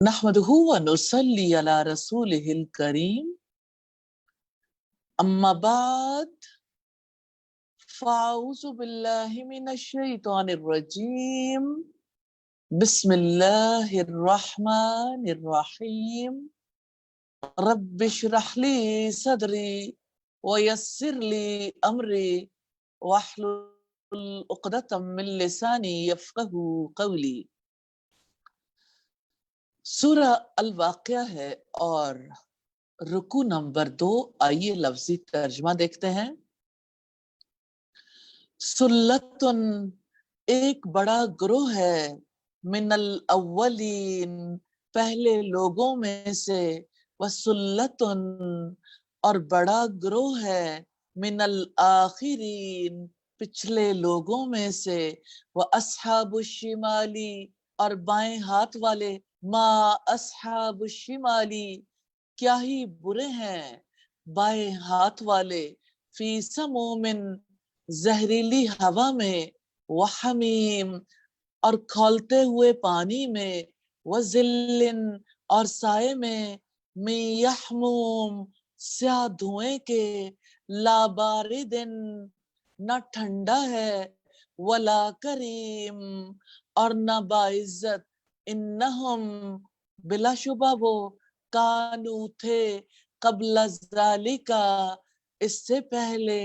نحمدہ ونصلی علی رسولہ الکریم اما بعد فاعوذ باللہ من الشیطان الرجیم بسم اللہ الرحمن الرحیم رب اشرح لی صدری ویسر لی امری واحلل عقدۃ من لسانی یفقہوا قولی۔ سورہ الواقعہ ہے اور رکوع نمبر 2۔ آئیے لفظی ترجمہ دیکھتے ہیں۔ سلتن ایک بڑا گروہ ہے، من الاولین پہلے لوگوں میں سے، وسلتن اور بڑا گروہ ہے، من الآخرین پچھلے لوگوں میں سے، واصحاب الشمالی اور بائیں ہاتھ والے، ما اصحاب الشمالی کیا ہی برے ہیں بائیں ہاتھ والے، فی سموم زہریلی ہوا میں، وحمیم اور کھولتے ہوئے پانی میں، وذل اور سائے میں، من یحموم سیاہ دھوئیں کے، لا باردن نہ ٹھنڈا ہے، ولا کریم اور نہ باعزت، انہم بلا شبہ وہ، کانو تھے، قبل ذالکا اس سے پہلے،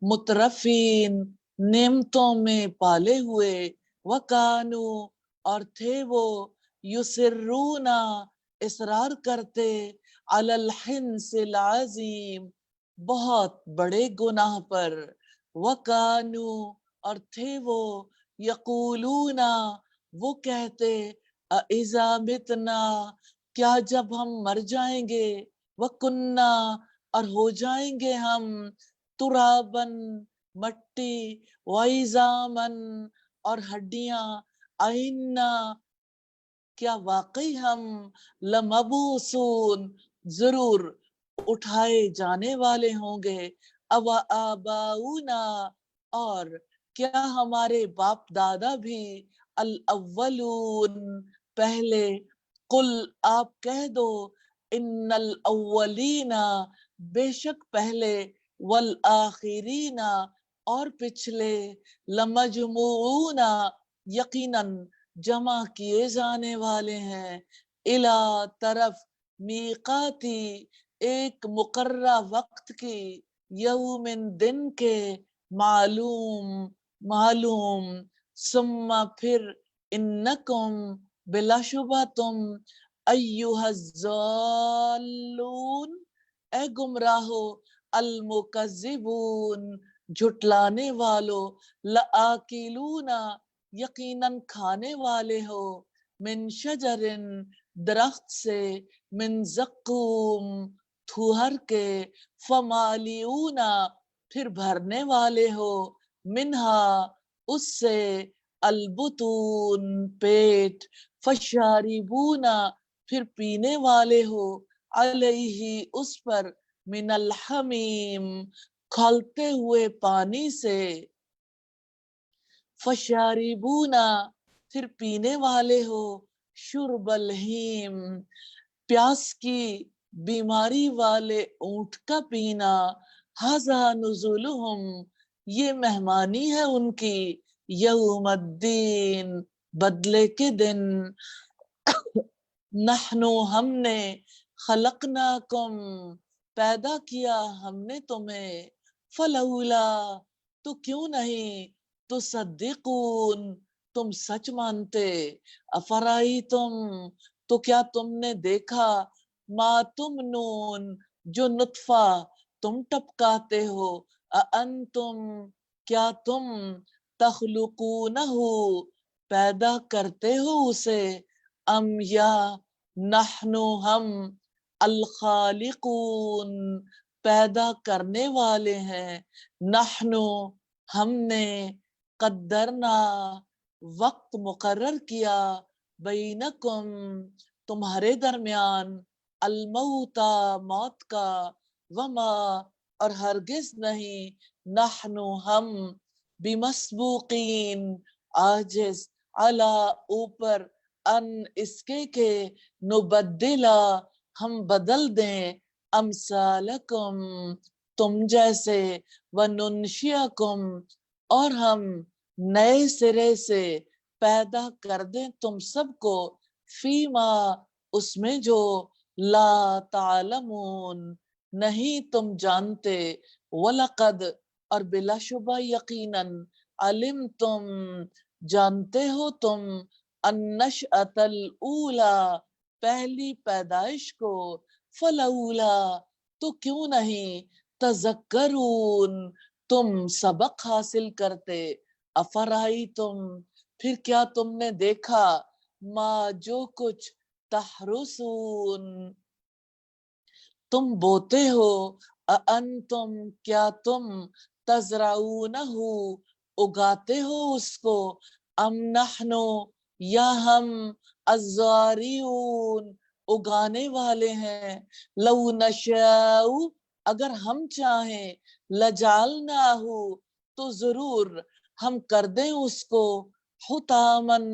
مترفین نعمتوں میں پالے ہوئے، وکانو اور تھے وہ، یسرون اصرار کرتے، علی الحنث العظیم بہت بڑے گناہ پر، وکانو اور تھے وہ، یقولون وہ کہتے، اذا متنا کیا جب ہم مر جائیں گے، وکننا اور ہو جائیں گے ہم، ترابن مٹی، وعظامن اور ہڈیاں، ائنا کیا واقعی ہم، لمبعوثون ضرور اٹھائے جانے والے ہوں گے، او آباؤنا اور کیا ہمارے باپ دادا بھی، الاولون پہلے، قل آپ کہہ دو، ان الاولین بے شک پہلے، والآخرین اور پچھلے، لمجموعون یقیناً جمع کیے جانے والے ہیں، الی طرف، میقاتی ایک مقررہ وقت کی، یوم دن کے، معلوم، ثم پھر، انکم بلا شبہ تم، ایہا الضالون اے گمراہو، المکذبون جھٹلانے والو، لآکلون یقیناً کھانے والے ہو، من شجرن درخت سے، من زقوم تھوہر کے، فمالیون پھر بھرنے والے ہو، منہا اس سے، البطون پیٹ، فشاربون پھر پینے والے ہو، علیہ اس پر، من الحمیم کھولتے ہوئے پانی سے، فشاربون پھر پینے والے ہو، شرب الہیم پیاس کی بیماری والے اونٹ کا پینا، ھذا نزولہم یہ مہمانی ہے ان کی، یوم الدین بدلے کے دن، نحنو ہم نے، خلقناکم پیدا کیا ہم نے تمہیں، فلولا تو کیوں نہیں، تصدقون تم سچ مانتے، افرائیتم تو کیا تم نے دیکھا، ما تمنون جو نطفہ تم ٹپکاتے ہو، اانتم کیا تم، تخلقونہ پیدا کرتے ہو اسے، ام یا نحنو ہم، الخالقون پیدا کرنے والے ہیں، نحنو ہم نے، قدرنا وقت مقرر کیا، بینکم تمہارے درمیان، الموتا موت کا، وما اور ہرگز نہیں، نحنو ہم، بمسبوقین عاجز، علی اوپر، अन इसके के नुबद्दिला हम बदल दें अमसालकुम तुम जैसे व नुनशियाकुम और हम नए सिरे से पैदा कर दें तुम सबको फीमा उसमें जो ला तालमून नहीं तुम जानते वलकद और बिलाशुबा यकीनन अलिम तुम जानते हो तुम अन्नशअतल ऊला पहली पैदाइश को फलऊला तो क्यों नहीं तज़क्करून तुम सबक हासिल करते अफराई तुम फिर क्या तुमने देखा माँ जो कुछ तहरुसून तुम बोते हो अंतुम क्या तुम तजराऊनहु उगाते हो उसको अम नहनु या हम अज़्ज़ारिऊन उगाने वाले हैं लऊ नशाउ अगर हम चाहें लजालनाहु तो जरूर हम कर दें उसको हुतामन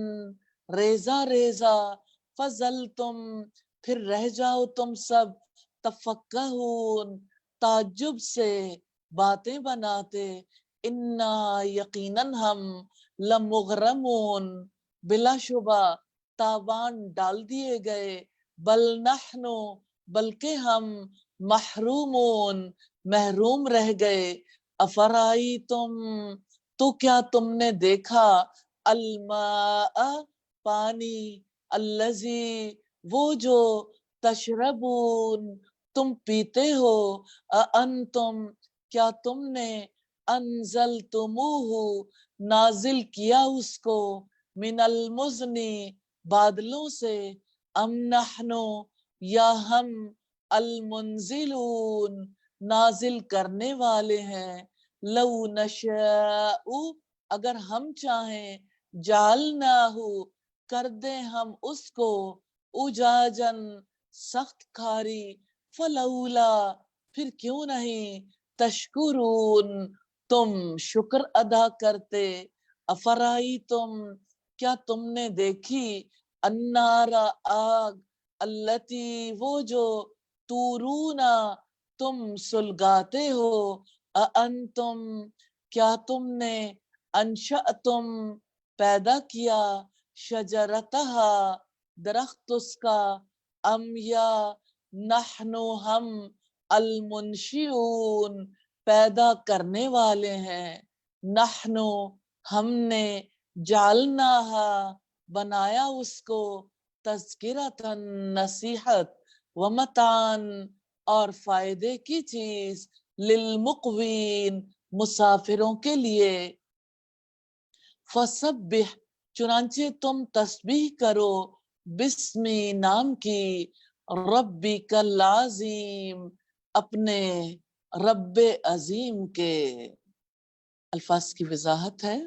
रेजा रेजा फजल तुम फिर रह जाओ तुम सब तफक्कहून ताज्जुब से बातें बनाते इन्ना यकीनन हम लमुगरमून बिलाशुबा तावान डाल दिए गए बल नहनु बल्कि हम महरूमून महरूम रह गए अफराई तुम तो क्या तुमने देखा अलमा पानी अल्लजी वो जो तशरबून तुम पीते हो अंतुम क्या तुमने अनजल तुमुहु नाजिल किया उसको मिनल मुजनी बादलों से अम नहनु या हम अल मुंजिलून नाजिल करने वाले हैं लऊ नशाउ अगर हम चाहें जालनाहु कर दें हम उसको उजाजन सख्त खारी फलौला फिर क्यों नहीं तशकुरून तुम शुक्र अदा करते अफराई तुम क्या तुमने देखी अन्नारा आग अल्लती वो जो तूरूना तुम सुलगाते हो अंतुम क्या तुमने अंशा तुम पैदा किया शजरतहा दरख्त उसका अम या नहनु हम अलमुनशिऊन पैदा करने वाले हैं नहनु हमने जालनाहा बनाया उसको तज़किरतन नसीहत व मतान और फायदे की चीज लिलमुक़वीन मुसाफिरों के लिए फसब्बिह चुनांचे तुम तस्बीह करो बिस्मी नाम की रब्बिकल अज़ीम अपने रब्बे अजीम के। अल्फाज की वजाहत है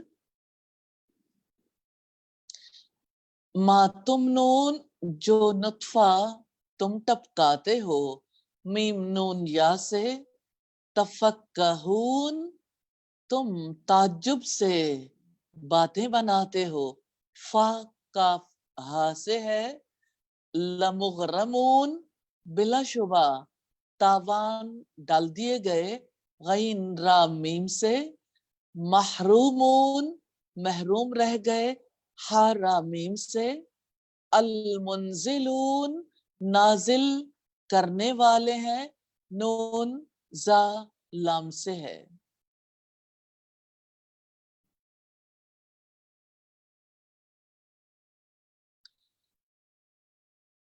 मा तुम नून जो नुत्फा तुम टपकाते हो मीम नून या से तफक्कहून तुम ताज्जुब से बातें बनाते हो फा काफ हा से है लमुगरमून बिलाशुबा तावान डाल दिए गए गैन रा मीम से महरूमून महरूम रह गए हा रा मीम से अल मुंजिलून नाजिल करने वाले हैं नून जा लाम से है।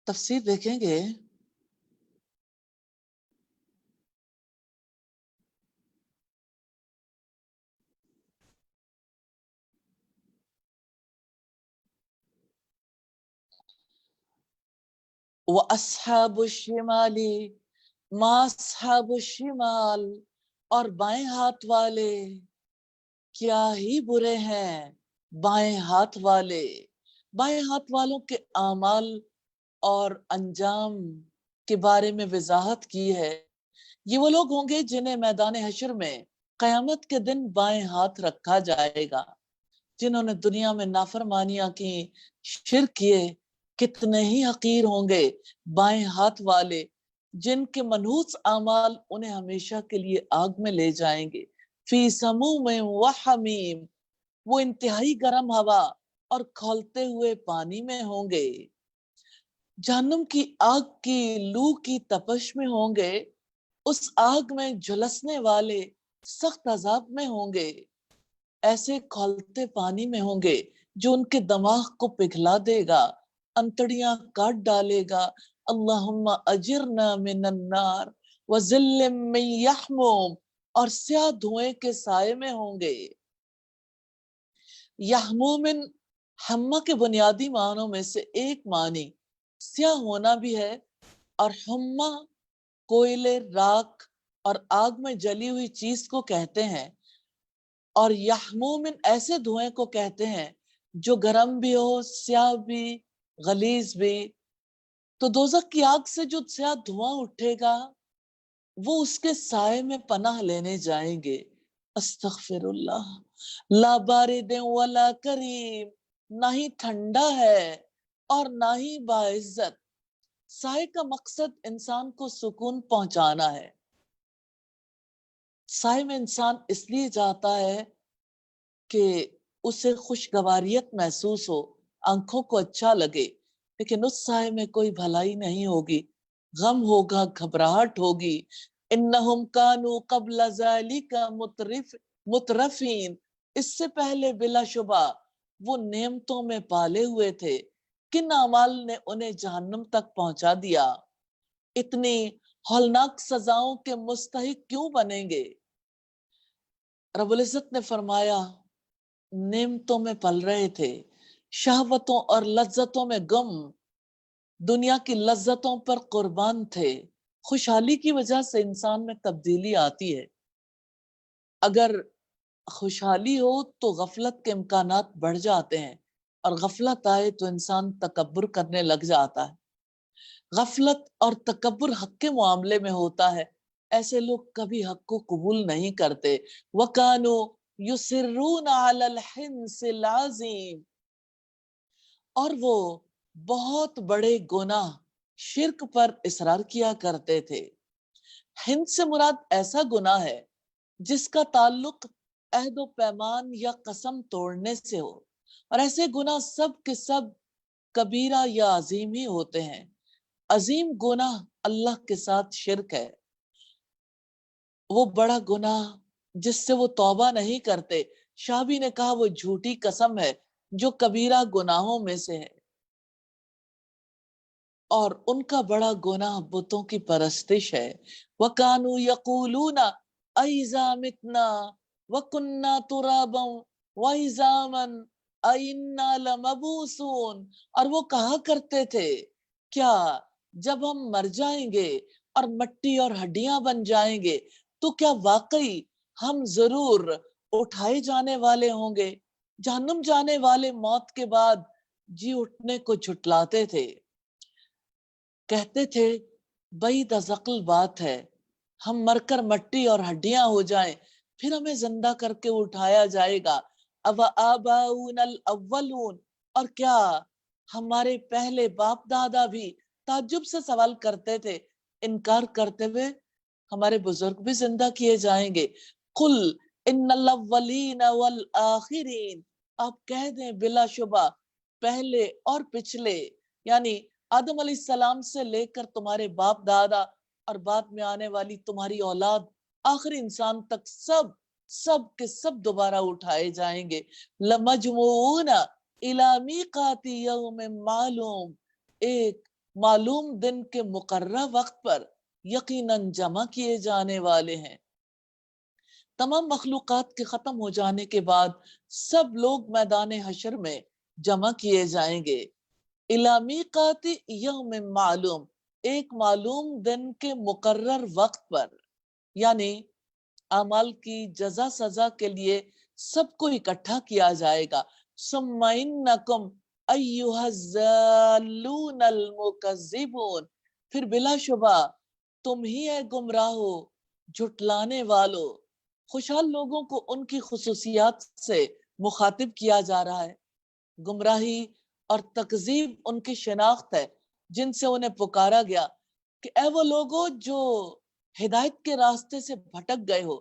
तफसीर देखेंगे व अस्हाबु शिमाली मा अस्हाबु शिमाल और बाएं हाथ वाले क्या ही बुरे हैं बाएं हाथ वाले। बाएं हाथ वालों के आमाल और अंजाम के बारे में वजाहत की है। ये वो लोग होंगे जिन्हें मैदान हशर में कयामत के दिन बाएं हाथ रखा जाएगा, जिन्होंने दुनिया में नाफरमानियां की, शिर्क किए, کتنے ہی حقیر ہوں گے بائیں ہاتھ والے جن کے منحوس اعمال انہیں ہمیشہ کے لیے آگ میں لے جائیں گے. فی سموم و حمیم، وہ انتہائی گرم ہوا اور کھولتے ہوئے پانی میں ہوں گے. جہنم کی آگ کی لو کی تپش میں ہوں گے، اس آگ میں جھلسنے والے سخت عذاب میں ہوں گے، ایسے کھولتے پانی میں ہوں گے جو ان کے دماغ کو پگھلا دے گا، انتڑیاں کاٹ ڈالے گا. اللہم اجرنا من النار وظل من یحموم، اور سیاہ دھوئیں کے سائے میں ہوں گے. یحمومن حمہ کے بنیادی معنوں میں سے ایک معنی سیاہ ہونا بھی ہے، اور حمہ کوئلے، راکھ اور آگ میں جلی ہوئی چیز کو کہتے ہیں، اور یحمومن ایسے دھوئیں کو کہتے ہیں جو گرم بھی ہو، سیاہ بھی، غلیظ بھی. تو دوزخ کی آگ سے جو سیاہ دھواں اٹھے گا وہ اس کے سائے میں پناہ لینے جائیں گے. استغفر اللہ. لا بارد ولا کریم، نہ ہی ٹھنڈا ہے اور نہ ہی باعزت. سائے کا مقصد انسان کو سکون پہنچانا ہے. سائے میں انسان اس لیے جاتا ہے کہ اسے خوشگواریت محسوس ہو، آنکھوں کو اچھا لگے، لیکن اس سائے میں کوئی بھلائی نہیں ہوگی، غم ہوگا، گھبراہٹ ہوگی. انہم کانوا قبل ذالک مترفین، اس سے پہلے بلا شبہ وہ نعمتوں میں پالے ہوئے تھے. کن اعمال نے انہیں جہنم تک پہنچا دیا؟ اتنی ہولناک سزاؤں کے مستحق کیوں بنیں گے؟ رب العزت نے فرمایا نعمتوں میں پل رہے تھے، شہوتوں اور لذتوں میں گم، دنیا کی لذتوں پر قربان تھے. خوشحالی کی وجہ سے انسان میں تبدیلی آتی ہے. اگر خوشحالی ہو تو غفلت کے امکانات بڑھ جاتے ہیں، اور غفلت آئے تو انسان تکبر کرنے لگ جاتا ہے. غفلت اور تکبر حق کے معاملے میں ہوتا ہے، ایسے لوگ کبھی حق کو قبول نہیں کرتے. وَكَانُوا يُصِرُّونَ عَلَى الْحِنْسِ الْعَظِيمِ، اور وہ بہت بڑے گناہ شرک پر اصرار کیا کرتے تھے. ہند سے مراد ایسا گناہ ہے جس کا تعلق عہد و پیمان یا قسم توڑنے سے ہو، اور ایسے گناہ سب کے سب کبیرہ یا عظیم ہی ہوتے ہیں. عظیم گناہ اللہ کے ساتھ شرک ہے، وہ بڑا گناہ جس سے وہ توبہ نہیں کرتے. شابی نے کہا وہ جھوٹی قسم ہے جو کبیرہ گناہوں میں سے ہے. اور ان کا بڑا گناہ بتوں کی پرستش ہے. وَكَانُوا يَقُولُونَ أَإِذَا مِتْنَا وَكُنَّا تُرَابًا وَعِظَامًا أَإِنَّا لَمَبْعُوثُونَ، اور وہ کہا کرتے تھے کیا جب ہم مر جائیں گے اور مٹی اور ہڈیاں بن جائیں گے تو کیا واقعی ہم ضرور اٹھائے جانے والے ہوں گے؟ جہنم جانے والے موت کے بعد جی اٹھنے کو جھٹلاتے تھے، کہتے تھے بعید از عقل بات ہے، ہم مر کر مٹی اور ہڈیاں ہو جائیں پھر ہمیں زندہ کر کے اٹھایا جائے گا. اوآباؤنا الاولون، اور کیا ہمارے پہلے باپ دادا بھی؟ تعجب سے سوال کرتے تھے، انکار کرتے ہوئے ہمارے بزرگ بھی زندہ کیے جائیں گے. قل ان الاولین والآخرین، آپ کہہ دیں بلا شبہ پہلے اور پچھلے، یعنی آدم علیہ السلام سے لے کر تمہارے باپ دادا اور بعد میں آنے والی تمہاری اولاد، آخری انسان تک سب کے سب دوبارہ اٹھائے جائیں گے. لَمَجْمُعُونَ إِلَى مِيقَاتِ يَوْمٍ معلوم، ایک معلوم دن کے مقررہ وقت پر یقیناً جمع کیے جانے والے ہیں. تمام مخلوقات کے ختم ہو جانے کے بعد سب لوگ میدان حشر میں جمع کیے جائیں گے. اِلَى مِيقَاتِ يَوْمٍ معلوم، ایک معلوم دن کے مقرر وقت پر، یعنی اعمال کی جزا سزا کے لیے سب کو اکٹھا کیا جائے گا. ثُمَّ إِنَّكُمْ أَيُّهَا الضَّالُّونَ الْمُكَذِّبُونَ، پھر بلا شبہ تم ہی ہے گمراہو، جھٹلانے والو. خوشحال لوگوں کو ان کی خصوصیات سے مخاطب کیا جا رہا ہے. گمراہی اور تکذیب ان کی شناخت ہے جن سے انہیں پکارا گیا کہ اے وہ لوگوں جو ہدایت کے راستے سے بھٹک گئے ہو،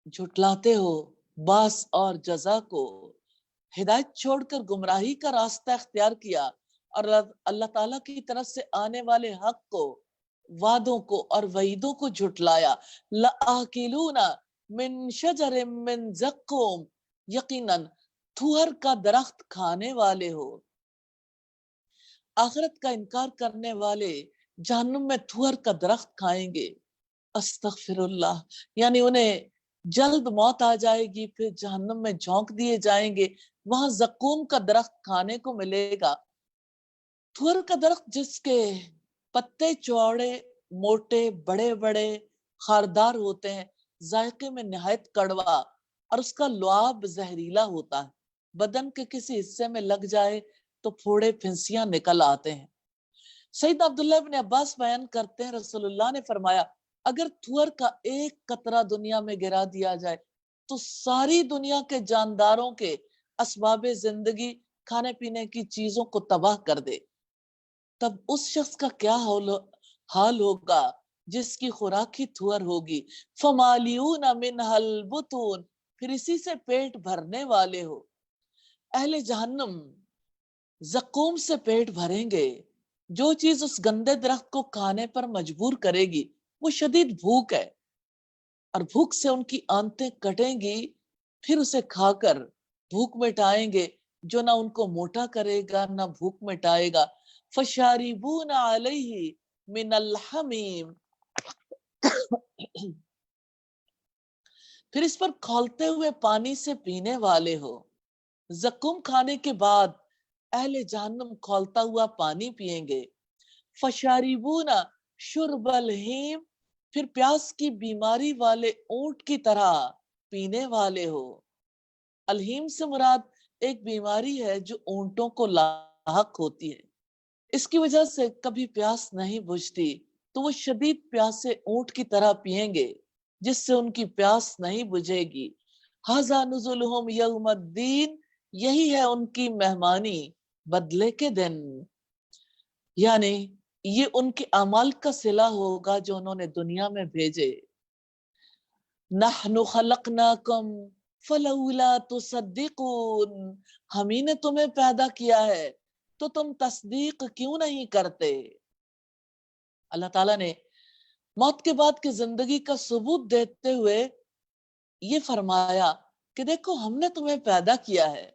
جھٹلاتے ہو باس اور جزا کو، ہدایت چھوڑ کر گمراہی کا راستہ اختیار کیا اور اللہ تعالیٰ کی طرف سے آنے والے حق کو، وعدوں کو اور وعیدوں کو جھٹلایا۔ لَآکِلُونَ مِن شَجَرٍ مِّن زَقُّوم، یقیناً تھوہر کا درخت کھانے والے ہو۔ آخرت کا انکار کرنے والے جہنم میں تھوہر کا درخت کھائیں گے۔ استغفر اللہ، یعنی انہیں جلد موت آ جائے گی، پھر جہنم میں جھونک دیے جائیں گے، وہاں زقوم کا درخت کھانے کو ملے گا۔ تھوہر کا درخت جس کے پتے چوڑے، موٹے، بڑے بڑے، خاردار ہوتے ہیں، ذائقے میں نہایت کڑوا، اور اس کا لعاب زہریلا ہوتا ہے، بدن کے کسی حصے میں لگ جائے تو پھوڑے پھنسیاں نکل آتے ہیں۔ سیدنا عبداللہ ابن عباس بیان کرتے ہیں رسول اللہ نے فرمایا اگر تھوہر کا ایک قطرہ دنیا میں گرا دیا جائے تو ساری دنیا کے جانداروں کے اسباب زندگی، کھانے پینے کی چیزوں کو تباہ کر دے۔ تب اس شخص کا کیا حال ہوگا جس کی خوراک ہی تھوہر ہوگی۔ فمالیون منہا البطون، پھر اسی سے پیٹ بھرنے والے ہو۔ اہل جہنم زقوم سے پیٹ بھریں گے۔ جو چیز اس گندے درخت کو کھانے پر مجبور کرے گی وہ شدید بھوک ہے، اور بھوک سے ان کی آنتیں کٹیں گی، پھر اسے کھا کر بھوک مٹائیں گے جو نہ ان کو موٹا کرے گا نہ بھوک مٹائے گا۔ فشاربون علیہ من الحمیم، پھر اس پر کھولتے ہوئے پانی سے پینے والے ہو۔ زقوم کھانے کے بعد اہل جہنم کھولتا ہوا پانی پیئیں گے۔ فشاربون شرب الہیم، پھر پیاس کی بیماری والے اونٹ کی طرح پینے والے ہو۔ الہیم سے مراد ایک بیماری ہے جو اونٹوں کو لاحق ہوتی ہے، اس کی وجہ سے کبھی پیاس نہیں بجھتی، تو وہ شدید پیاسے اونٹ کی طرح پیئیں گے جس سے ان کی پیاس نہیں بجھے گی۔ ھذا نزلہم یوم الدین، یہی ہے ان کی مہمانی بدلے کے دن، یعنی یہ ان کے اعمال کا صلہ ہوگا جو انہوں نے دنیا میں بھیجے۔ نحن خلقناکم فلولا تصدقون، ہم ہی نے تمہیں پیدا کیا ہے تو تم تصدیق کیوں نہیں کرتے۔ اللہ تعالیٰ نے موت کے بعد کی زندگی کا ثبوت دیتے ہوئے یہ فرمایا کہ دیکھو ہم نے تمہیں پیدا کیا ہے،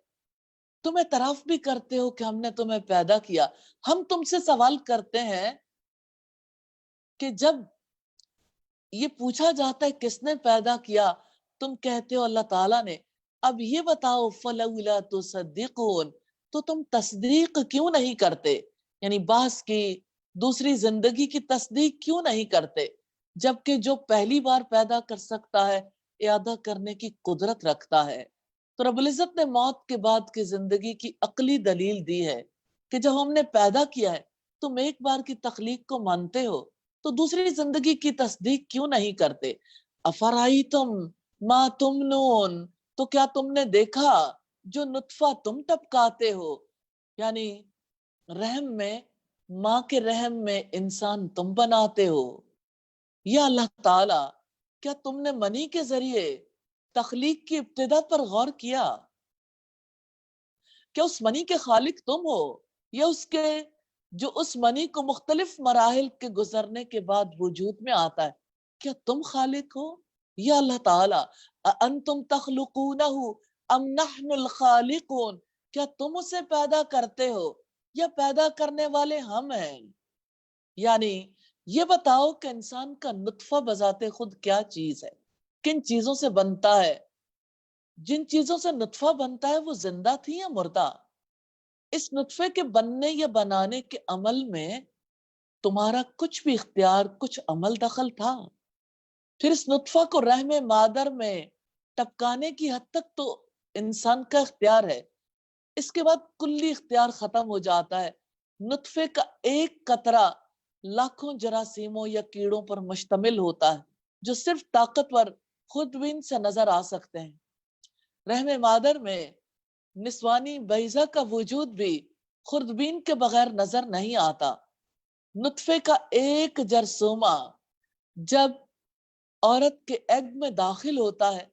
تم اعتراف بھی کرتے ہو کہ ہم نے تمہیں پیدا کیا۔ ہم تم سے سوال کرتے ہیں کہ جب یہ پوچھا جاتا ہے کس نے پیدا کیا، تم کہتے ہو اللہ تعالیٰ نے، اب یہ بتاؤ فلولا تصدقون، تو تم تصدیق کیوں نہیں کرتے، یعنی بعث کی، دوسری زندگی کی تصدیق کیوں نہیں کرتے، جبکہ جو پہلی بار پیدا کر سکتا ہے اعادہ کرنے کی قدرت رکھتا ہے۔ تو رب العزت نے موت کے بعد کی زندگی کی عقلی دلیل دی ہے کہ جب ہم نے پیدا کیا ہے، تم ایک بار کی تخلیق کو مانتے ہو تو دوسری زندگی کی تصدیق کیوں نہیں کرتے۔ افرائیتم ما تمنون، تو کیا تم نے دیکھا جو نطفہ تم ٹپکاتے ہو، یعنی رحم میں، ماں کے رحم میں انسان تم بناتے ہو۔ یا اللہ تعالی، کیا تم نے منی کے ذریعے تخلیق کی ابتدا پر غور کیا؟ کیا اس منی کے خالق تم ہو، یا اس کے جو اس منی کو مختلف مراحل کے گزرنے کے بعد وجود میں آتا ہے، کیا تم خالق ہو؟ یا اللہ تعالی، انتم تخلقونہ ام نحن الخالقون، کیا تم اسے پیدا کرتے ہو یا پیدا کرنے والے ہم ہیں؟ یعنی یہ بتاؤ کہ انسان کا نطفہ بذات خود کیا چیز ہے، کن چیزوں سے بنتا ہے، جن چیزوں سے نطفہ بنتا ہے وہ زندہ تھی یا مردہ؟ اس نطفے کے بننے یا بنانے کے عمل میں تمہارا کچھ بھی اختیار، کچھ عمل دخل تھا؟ پھر اس نطفہ کو رحم مادر میں ٹپکانے کی حد تک تو انسان کا اختیار ہے، اس کے بعد کلی اختیار ختم ہو جاتا ہے۔ نطفے کا ایک قطرہ لاکھوں جراثیموں یا کیڑوں پر مشتمل ہوتا ہے جو صرف طاقتور خودبین سے نظر آ سکتے ہیں۔ رحم مادر میں نسوانی بیضہ کا وجود بھی خوردبین کے بغیر نظر نہیں آتا. نطفے کا ایک جرثومہ جب عورت کے ایگ میں داخل ہوتا ہے،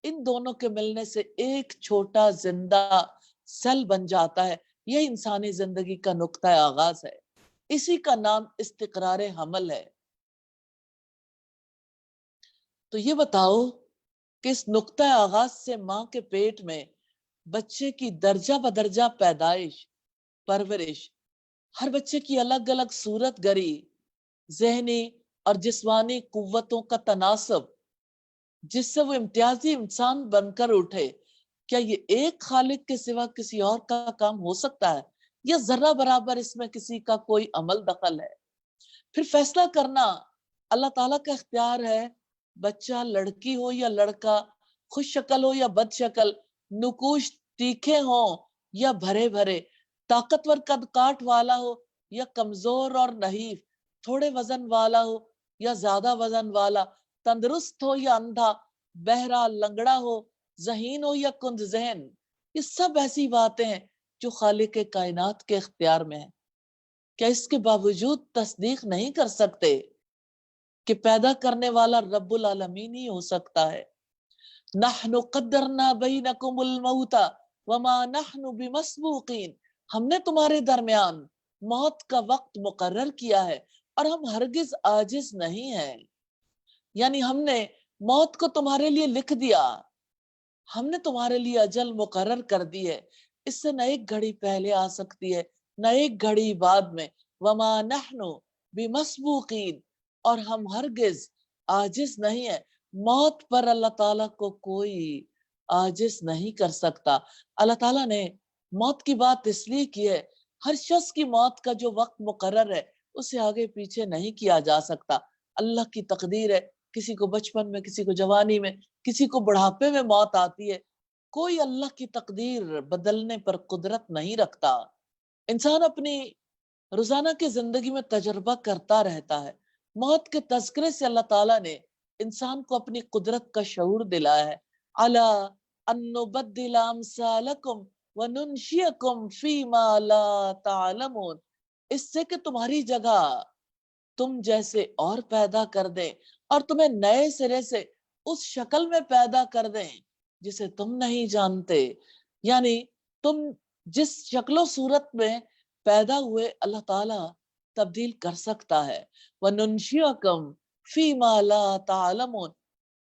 ان دونوں کے ملنے سے ایک چھوٹا زندہ سیل بن جاتا ہے. یہ انسانی زندگی کا نقطہ آغاز ہے. اسی کا نام استقرار حمل ہے. تو یہ بتاؤ کہ اس نقطہ آغاز سے ماں کے پیٹ میں بچے کی درجہ بدرجہ پیدائش، پرورش، ہر بچے کی الگ الگ صورت گری، ذہنی اور جسمانی قوتوں کا تناسب، جس سے وہ امتیازی انسان بن کر اٹھے، کیا یہ ایک خالق کے سوا کسی اور کا کام ہو سکتا ہے؟ یا ذرہ برابر اس میں کسی کا کوئی عمل دخل ہے؟ پھر فیصلہ کرنا اللہ تعالیٰ کا اختیار ہے. بچہ لڑکی ہو یا لڑکا، خوش شکل ہو یا بد شکل، نقوش تیکھے ہوں یا بھرے بھرے، طاقتور قد کاٹ والا ہو یا کمزور اور نحیف، تھوڑے وزن والا ہو یا زیادہ وزن والا، تندرست ہو یا اندھا، بہرا لنگڑا ہو، ذہین ہو یا کند ذہن. یہ سب ایسی باتیں ہیں جو خالق کائنات کے اختیار میں ہیں. کیا اس کے باوجود تصدیق نہیں کر سکتے کہ پیدا کرنے والا رب العالمین ہی ہو سکتا ہے؟ نحن قدرنا بینکم الموت وما نحن بمسبوقین. ہم نے تمہارے درمیان موت کا وقت مقرر کیا ہے اور ہم ہرگز عاجز نہیں ہیں. یعنی ہم نے موت کو تمہارے لیے لکھ دیا، ہم نے تمہارے لیے اجل مقرر کر دی ہے. اس سے نہ ایک گھڑی پہلے آ سکتی ہے نہ ایک گھڑی بعد میں. وما نحن بمسبوقین، اور ہم ہرگز عاجز نہیں ہے. موت پر اللہ تعالیٰ کو کوئی عاجز نہیں کر سکتا. اللہ تعالیٰ نے موت کی بات اس لیے کی ہے، ہر شخص کی موت کا جو وقت مقرر ہے اسے آگے پیچھے نہیں کیا جا سکتا. اللہ کی تقدیر ہے، کسی کو بچپن میں، کسی کو جوانی میں، کسی کو بڑھاپے میں موت آتی ہے. کوئی اللہ کی تقدیر بدلنے پر قدرت نہیں رکھتا. انسان اپنی روزانہ کی زندگی میں تجربہ کرتا رہتا ہے. موت کے تذکرے سے اللہ تعالیٰ نے انسان کو اپنی قدرت کا شعور دلایا ہے. عَلَىٰ أَن نُبَدِّلَ أَمْثَالَكُمْ وَنُنْشِئَكُمْ فِي مَا لَا تَعْلَمُونَ. اس سے کہ تمہاری جگہ تم جیسے اور پیدا کر دیں اور تمہیں نئے سرے سے اس شکل میں پیدا کر دیں جسے تم نہیں جانتے. یعنی تم جس شکل و صورت میں پیدا ہوئے اللہ تعالیٰ تبدیل کر سکتا ہے. وَنُنْشِئَكُمْ فِي مَا لَا تَعْلَمُونَ،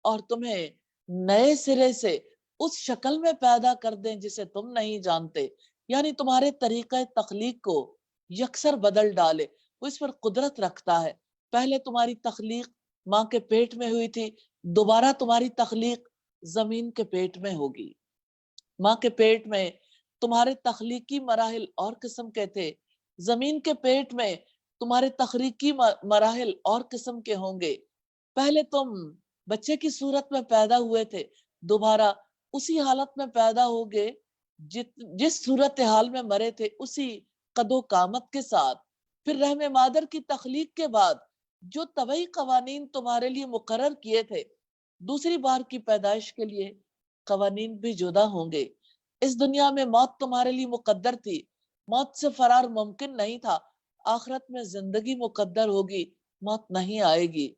اور تمہیں نئے سرے سے اس شکل میں پیدا کر دیں جسے تم نہیں جانتے. یعنی تمہارے طریقہ تخلیق کو یکسر بدل ڈالے. وہ اس پر قدرت رکھتا ہے. پہلے تمہاری تخلیق ماں کے پیٹ میں ہوئی تھی، دوبارہ تمہاری تخلیق زمین کے پیٹ میں ہوگی. ماں کے پیٹ میں تمہارے تخلیقی مراحل اور قسم کے تھے، زمین کے پیٹ میں تمہارے تخلیقی مراحل اور قسم کے ہوں گے. پہلے تم بچے کی صورت میں پیدا ہوئے تھے، دوبارہ اسی حالت میں پیدا ہوگے جس صورت حال میں مرے تھے، اسی قد و قامت کے ساتھ. پھر رحم مادر کی تخلیق کے بعد جو طبعی قوانین تمہارے لیے مقرر کیے تھے، دوسری بار کی پیدائش کے لیے قوانین بھی جدا ہوں گے. اس دنیا میں موت تمہارے لیے مقدر تھی، موت سے فرار ممکن نہیں تھا. آخرت میں زندگی مقدر ہوگی، موت نہیں آئے گی.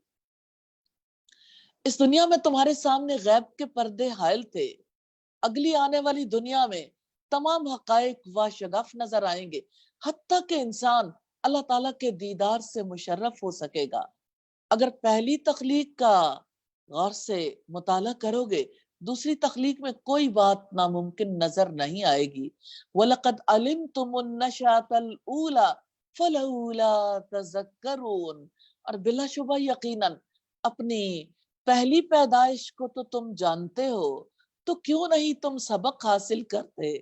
اس دنیا میں تمہارے سامنے غیب کے پردے حائل تھے. اگلی آنے والی دنیا میں تمام حقائق واشگاف نظر آئیں گے، حتیٰ کہ انسان اللہ تعالیٰ کے دیدار سے مشرف ہو سکے گا. اگر پہلی تخلیق کا غور سے مطالعہ کرو گے، دوسری تخلیق میں کوئی بات ناممکن نظر نہیں آئے گی. وَلَقَدْ عَلِمْتُمُ النَّشْأَةَ الْأُولَى فَلَوْلَا تَذَكَّرُونَ، اور بلا شبہ یقیناً اپنی پہلی پیدائش کو تو تم جانتے ہو، تو کیوں نہیں تم سبق حاصل کرتے.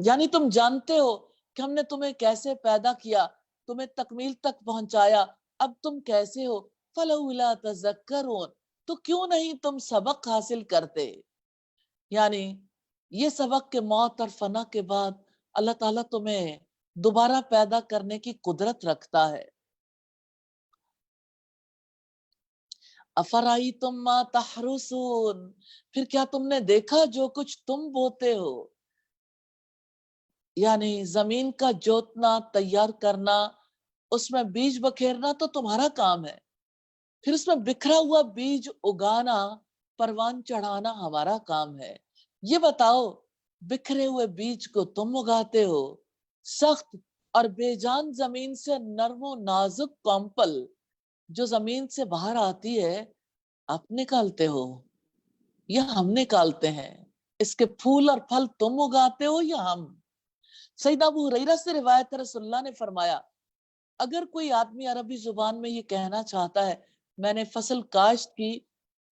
یعنی تم جانتے ہو کہ ہم نے تمہیں کیسے پیدا کیا، تمہیں تکمیل تک پہنچایا، اب تم کیسے ہو. فَلَوْلَا تَذَكَّرُونَ، تو کیوں نہیں تم سبق حاصل کرتے. یعنی یہ سبق کہ موت اور فنا کے بعد اللہ تعالیٰ تمہیں دوبارہ پیدا کرنے کی قدرت رکھتا ہے. افرائیتم ما تحرسون، پھر کیا تم نے دیکھا جو کچھ تم بوتے ہو. यानी जमीन का जोतना, तैयार करना, उसमें बीज बखेरना तो तुम्हारा काम है, फिर उसमें बिखरा हुआ बीज उगाना, परवान चढ़ाना हमारा काम है। ये बताओ, बिखरे हुए बीज को तुम उगाते हो, सख्त और बेजान जमीन से नर्म नाजुक कॉम्पल जो जमीन से बाहर आती है, आप निकालते हो या हम निकालते हैं? इसके फूल और फल तुम उगाते हो या हम? सैयदना अबू हुरैरा से रिवायत है, रसूलुल्लाह ने फरमाया, अगर कोई आदमी अरबी जुबान में ये कहना चाहता है मैंने फसल काश्त की,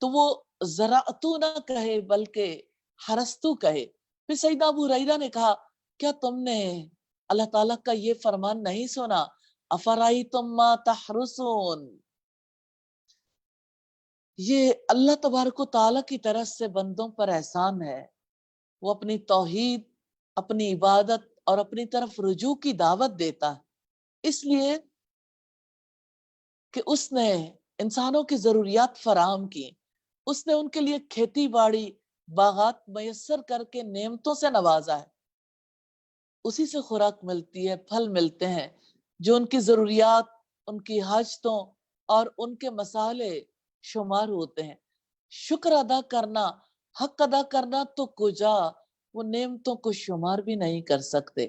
तो वो ज़राअतु ना कहे बल्कि हरस्तु कहे। फिर सैयदना अबू हुरैरा ने कहा, क्या तुमने अल्लाह ताला का ये फरमान नहीं सुना, अफराइतुम मा तहरुसून? ये अल्लाह तबारक व तआला की तरफ से बंदों पर एहसान है, वो अपनी तौहीद, अपनी इबादत और अपनी तरफ रुजू की दावत देता है, इसलिए कि उसने इंसानों की जरूरियात फराहम की, उसने उनके लिए खेती बाड़ी, बागात मयसर करके नेमतों से नवाजा है। उसी से खुराक मिलती है, फल मिलते हैं जो उनकी जरूरियात, उनकी हाजतों और उनके मसाले शुमार होते हैं। शुक्र अदा करना, हक अदा करना तो कुजा, वो नेमतों को शुमार भी नहीं कर सकते।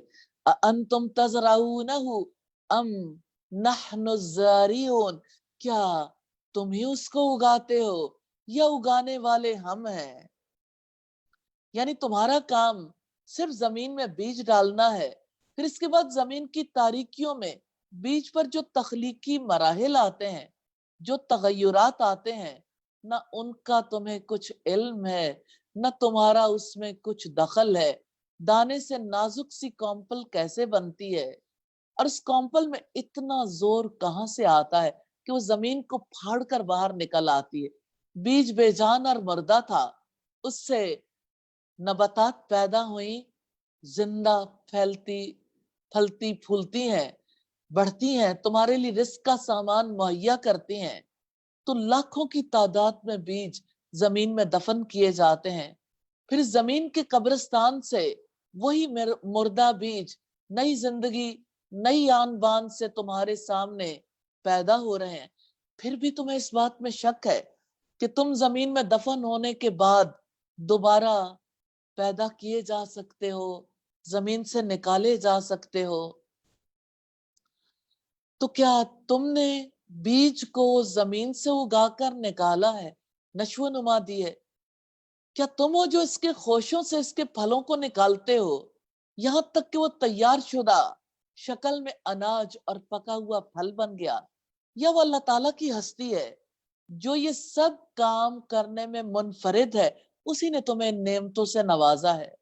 अंतुम तज़राऊनहु अम नहनु ज़ारिऊन, क्या तुम ही उसको उगाते हो या उगाने वाले हम हैं? यानी तुम्हारा काम सिर्फ जमीन में बीज डालना है, फिर इसके बाद जमीन की तारीकियों में बीज पर जो तख्लीकी मराहिल आते हैं, जो तगय्युरात आते हैं, ना उनका तुम्हें कुछ इल्म है, ना तुम्हारा उसमें कुछ दखल है। दाने से नाजुक सी कॉम्पल कैसे बनती है, और इस कॉम्पल में इतना जोर कहाँ से आता है कि वो जमीन को फाड़ कर बाहर निकल आती है। बीज बेजान और मुर्दा था, उससे नबातात पैदा हुई, जिंदा, फैलती, फलती फूलती हैं, बढ़ती हैं, तुम्हारे लिए रिस्क का सामान मुहैया करती हैं। तो लाखों की तादाद में बीज जमीन में दफन किए जाते हैं, फिर जमीन के कब्रिस्तान से वही मुर्दा बीज नई जिंदगी, नई आन बान से तुम्हारे सामने पैदा हो रहे हैं। फिर भी तुम्हें इस बात में शक है कि तुम जमीन में दफन होने के बाद दोबारा पैदा किए जा सकते हो, जमीन से निकाले जा सकते हो? तो क्या तुमने बीज को जमीन से उगाकर निकाला है, नशो नुमा दी है? क्या तुम हो जो इसके खोशों से इसके फलों को निकालते हो, यहां तक कि वो तैयार शुदा शक्ल में अनाज और पका हुआ फल बन गया? या वो अल्लाह ताला की हस्ती है जो ये सब काम करने में मुनफरिद है, उसी ने तुम्हें नेमतों से नवाजा है?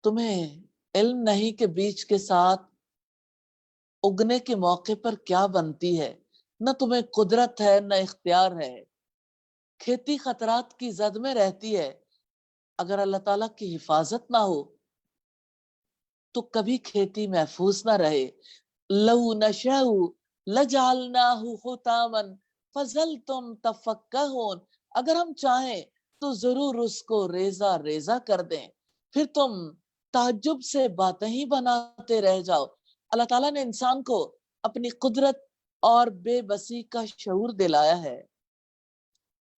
तुम्हें इल्म नहीं कि बीज के साथ उगने के मौके पर क्या बनती है, न तुम्हें कुदरत है न इख्तियार है। खेती खतरात की जद में रहती है, अगर अल्लाह ताला की हिफाजत ना हो तो कभी खेती महफूज ना रहे। लऊ नशाऊ लजालनाहु हुतामन फजलतुम तफक्कहून, अगर हम चाहें तो जरूर उसको रेजा रेजा कर दें, फिर तुम ताज्जुब से बातें ही बनाते रह जाओ। अल्लाह ताला ने इंसान को अपनी कुदरत और बेबसी का शऊर दिलाया है।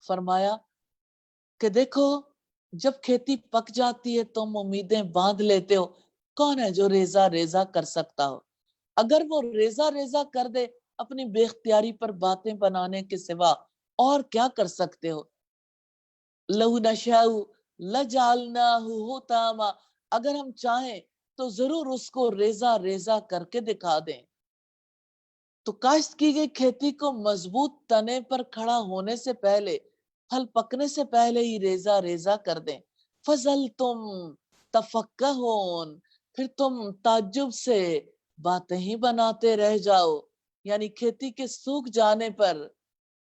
फरमाया कि देखो, जब खेती पक जाती है तुम उम्मीदें बांध लेते हो, कौन है जो रेजा रेजा कर सकता हो? अगर वो रेजा रेजा कर दे अपनी बेख्तियारी पर बातें बनाने के सिवा, और क्या कर सकते हो? लहू नशाऊ लजालनाहु हुतामा, अगर हम चाहें तो जरूर उसको रेजा रेजा करके दिखा दें। तो काश्त की गई खेती को मजबूत तने पर खड़ा होने से पहले, फल पकने से पहले ही रेजा रेजा कर दें। फजल तुम तफक्कहून, फिर तुम ताज्जुब से बातें ही बनाते रह जाओ। यानी खेती के सूख जाने पर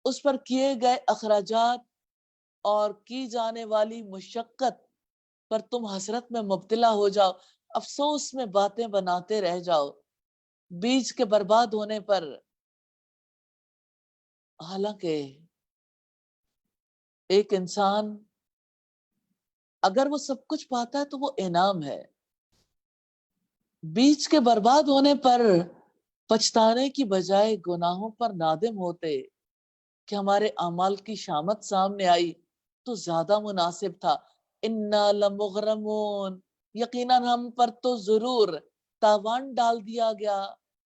उस पर किए गए अखराजात और की जाने वाली मुशक्कत पर तुम हसरत में मुब्तला हो जाओ, अफसोस में बातें बनाते रह जाओ। बीज के बर्बाद होने पर, हालांकि एक इंसान अगर वो सब कुछ पाता है तो वो इनाम है, बीज के बर्बाद होने पर पछताने की बजाय गुनाहों पर नादिम होते कि हमारे अमाल की शामत सामने आई तो ज्यादा मुनासिब था। इन्ना लमुगरमून, यकीनन हम पर तो जरूर तावान डाल दिया गया।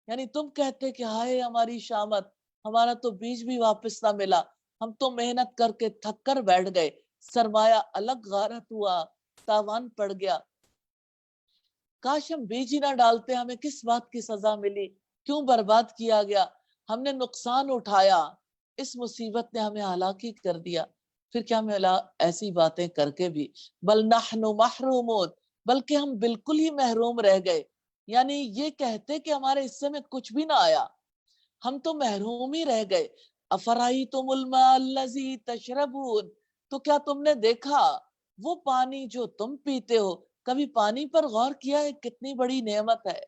यानी तुम कहते कि हाय हमारी शामत, हमारा तो बीज भी वापस ना मिला, हम तो मेहनत करके थक कर बैठ गए, सरमाया अलग गारत हुआ, तावान पड़ गया। काश हम बीज ही ना डालते, हमें किस बात की सजा मिली, क्यों बर्बाद किया गया, हमने नुकसान उठाया, इस मुसीबत ने हमें हलाकी कर दिया, फिर क्या मिला ऐसी बातें करके भी। बल नहनु महरूमून, बल्कि हम बिल्कुल ही महरूम रह गए। यानी ये कहते कि हमारे हिस्से में कुछ भी ना आया, हम तो महरूम ही रह गए। अफराईतुमुल माल्लज़ी तशरबून, तो क्या तुमने देखा वो पानी जो तुम पीते हो, कभी पानी पर गौर किया है कितनी बड़ी नेमत है।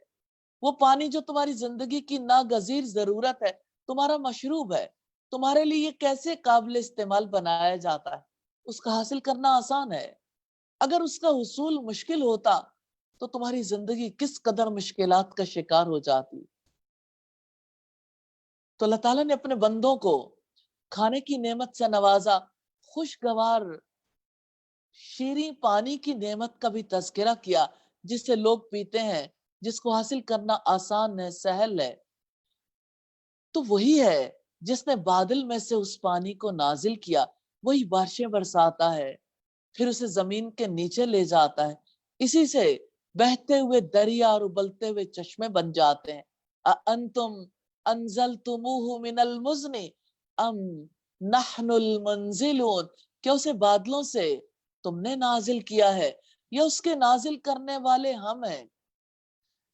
वो पानी जो तुम्हारी जिंदगी की नागजीर जरूरत है, तुम्हारा मशरूब है, तुम्हारे लिए ये कैसे काबिल इस्तेमाल बनाया जाता है। उसका हासिल करना आसान है, अगर उसका हुसूल मुश्किल होता तो तुम्हारी जिंदगी किस कदर मुश्किलात का शिकार हो जाती। तो अल्लाह ताला ने अपने बंदों को खाने की नेमत से नवाजा, खुशगवार शीरीं पानी की नेमत का भी तज़किरा किया जिससे लोग पीते हैं, जिसको हासिल करना आसान है, सहल है। तो वही है जिसने बादल में से उस पानी को नाजिल किया, वही बारिशें बरसाता है, फिर उसे जमीन के नीचे ले जाता है, इसी से बहते हुए दरिया और उबलते हुए चश्मे बन जाते हैं। अंतुम अंजलतुमुहु मिनल मुज़नी अम नहनुल मुंजिलून, क्या उसे बादलों से तुमने नाजिल किया है या उसके नाजिल करने वाले हम हैं।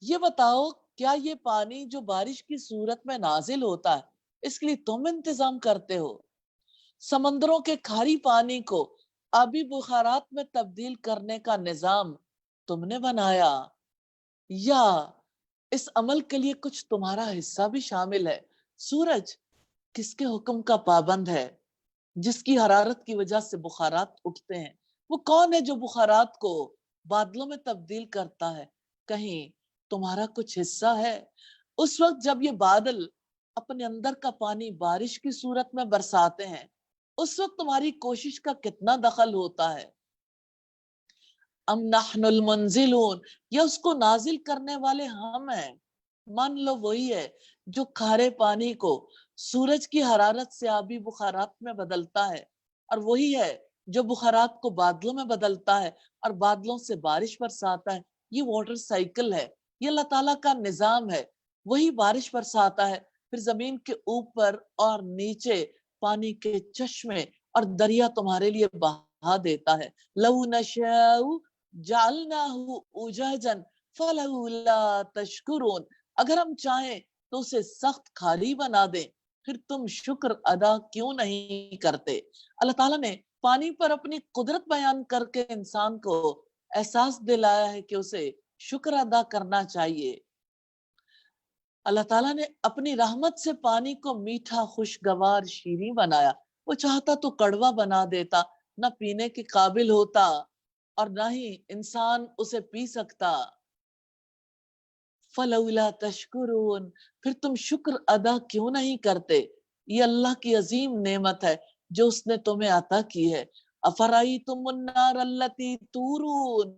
ये बताओ, क्या ये पानी जो बारिश की सूरत में नाजिल होता है इसके लिए तुम इंतजाम करते हो? समंदरों के खारी पानी को आबी बुखारात में तब्दील करने का निजाम तुमने बनाया, या इस अमल के लिए कुछ तुम्हारा हिस्सा भी शामिल है? सूरज किसके हुक्म का पाबंद है जिसकी हरारत की वजह से बुखारात उठते हैं? वो कौन है जो बुखारात को बादलों में तब्दील करता है? कहीं तुम्हारा कुछ हिस्सा है? उस वक्त जब ये बादल अपने अंदर का पानी बारिश की सूरत में बरसाते हैं, उस वक्त तुम्हारी कोशिश का कितना दखल होता है? अम नहनुल मुंजिलून, या उसको नाजिल करने वाले हम हैं। मान लो वही है जो खारे पानी को सूरज की हरारत से आबी बुखारात में बदलता है, और वही है जो बुखारात को बादलों में बदलता है और बादलों से बारिश बरसाता है। ये वाटर साइकिल है, ये अल्लाह ताला का निजाम है। वही बारिश बरसाता है, फिर जमीन के ऊपर और नीचे पानी के चश्मे और दरिया तुम्हारे लिए बहा देता है। लऊ नशाउ जालनाहु उजाजन फलौला तशकुरून, अगर हम चाहें तो उसे सख्त खाली बना दें, फिर तुम शुक्र अदा क्यों नहीं करते? अल्लाह ताला ने पानी पर अपनी कुदरत बयान करके इंसान को एहसास दिलाया है कि उसे शुक्र अदा करना चाहिए। अल्लाह ताला ने अपनी रहमत से पानी को मीठा, खुशगवार, शीरीं बनाया। वो चाहता तो कड़वा बना देता, ना पीने के काबिल होता और ना ही इंसान उसे पी सकता। फलौला तशकुरून, फिर तुम शुक्र अदा क्यों नहीं करते? ये अल्लाह की अजीम नेमत है जो उसने तुम्हें अता की है। अफराई तुम अन्नार अल्लती तूरून,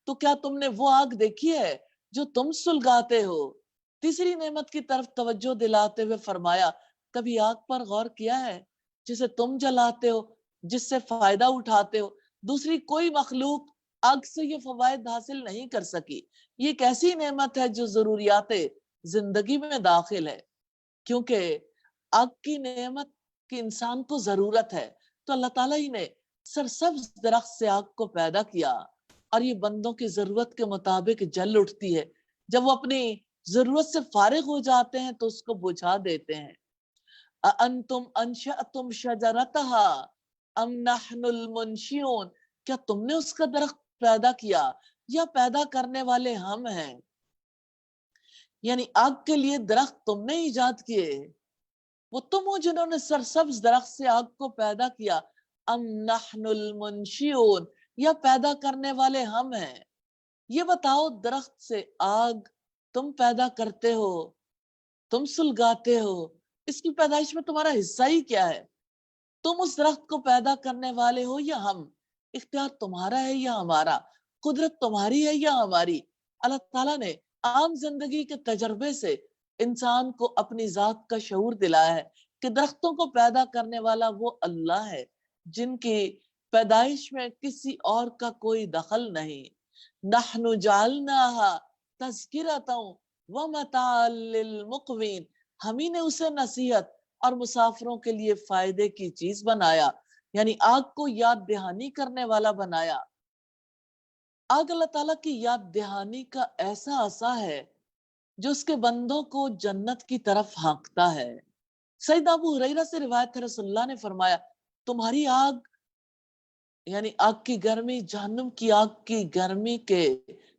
तो क्या तुमने वो आग देखी है जो तुम सुलगाते हो? तीसरी नेमत की तरफ तवज्जो दिलाते हुए फरमाया, कभी आग पर गौर किया है जिसे तुम जलाते हो, जिससे फायदा उठाते हो? दूसरी कोई मखलूक आग से ये फवायद हासिल नहीं कर सकी। ये एक ऐसी नेमत है जो जरूरियात जिंदगी में दाखिल है, क्योंकि आग की नेमत की इंसान को जरूरत है। तो अल्लाह ताला ही ने सरसब्ज दरख्त से आग को पैदा किया और ये बंदों की जरूरत के मुताबिक जल उठती है। जब वो अपनी जरूरत से फारिग हो जाते हैं तो उसको बुझा देते हैं। अअंतुम अंशअतुम शजरतहा अम नहनुल मुनशिऊन, क्या तुमने उसका दरख्त पैदा किया या पैदा करने वाले हम हैं? यानी आग के लिए दरख्त तुमने इजाद किए, वो तुम हो जिन्होंने सरसब्ज दरख्त से आग को पैदा किया। अम नहनुल मुनशिऊन, या पैदा करने वाले हम हैं? ये बताओ, दरख्त से आग तुम पैदा करते हो, तुम सुलगाते हो, इसकी पैदाइश में तुम्हारा हिस्सा ही क्या है? तुम उस दरख्त को पैदा करने वाले हो या हम? इख्तियार तुम्हारा है या हमारा? कुदरत तुम्हारी है या हमारी? अल्लाह ताला ने आम जिंदगी के तजर्बे से इंसान को अपनी जात का शऊर दिलाया है कि दरख्तों को पैदा करने वाला वो अल्लाह है, जिनकी पैदाइश में किसी और का कोई दखल नहीं। नहनु जअलनाहा तज़किरतन व मताअल लिल मुक़विन, हम ही ने उसे नसीहत और मुसाफिरों के लिए फायदे की चीज बनाया, यानी आग को याद दहानी करने वाला बनाया। आग अल्लाह ताला की याद दहानी का ऐसा असा है जो उसके बंदों को जन्नत की तरफ हाँकता है। सईद अबू हुरैरा से रिवायत है, रसूलुल्लाह ने फरमाया, तुम्हारी आग यानी आग की गर्मी जहन्नुम की आग की गर्मी के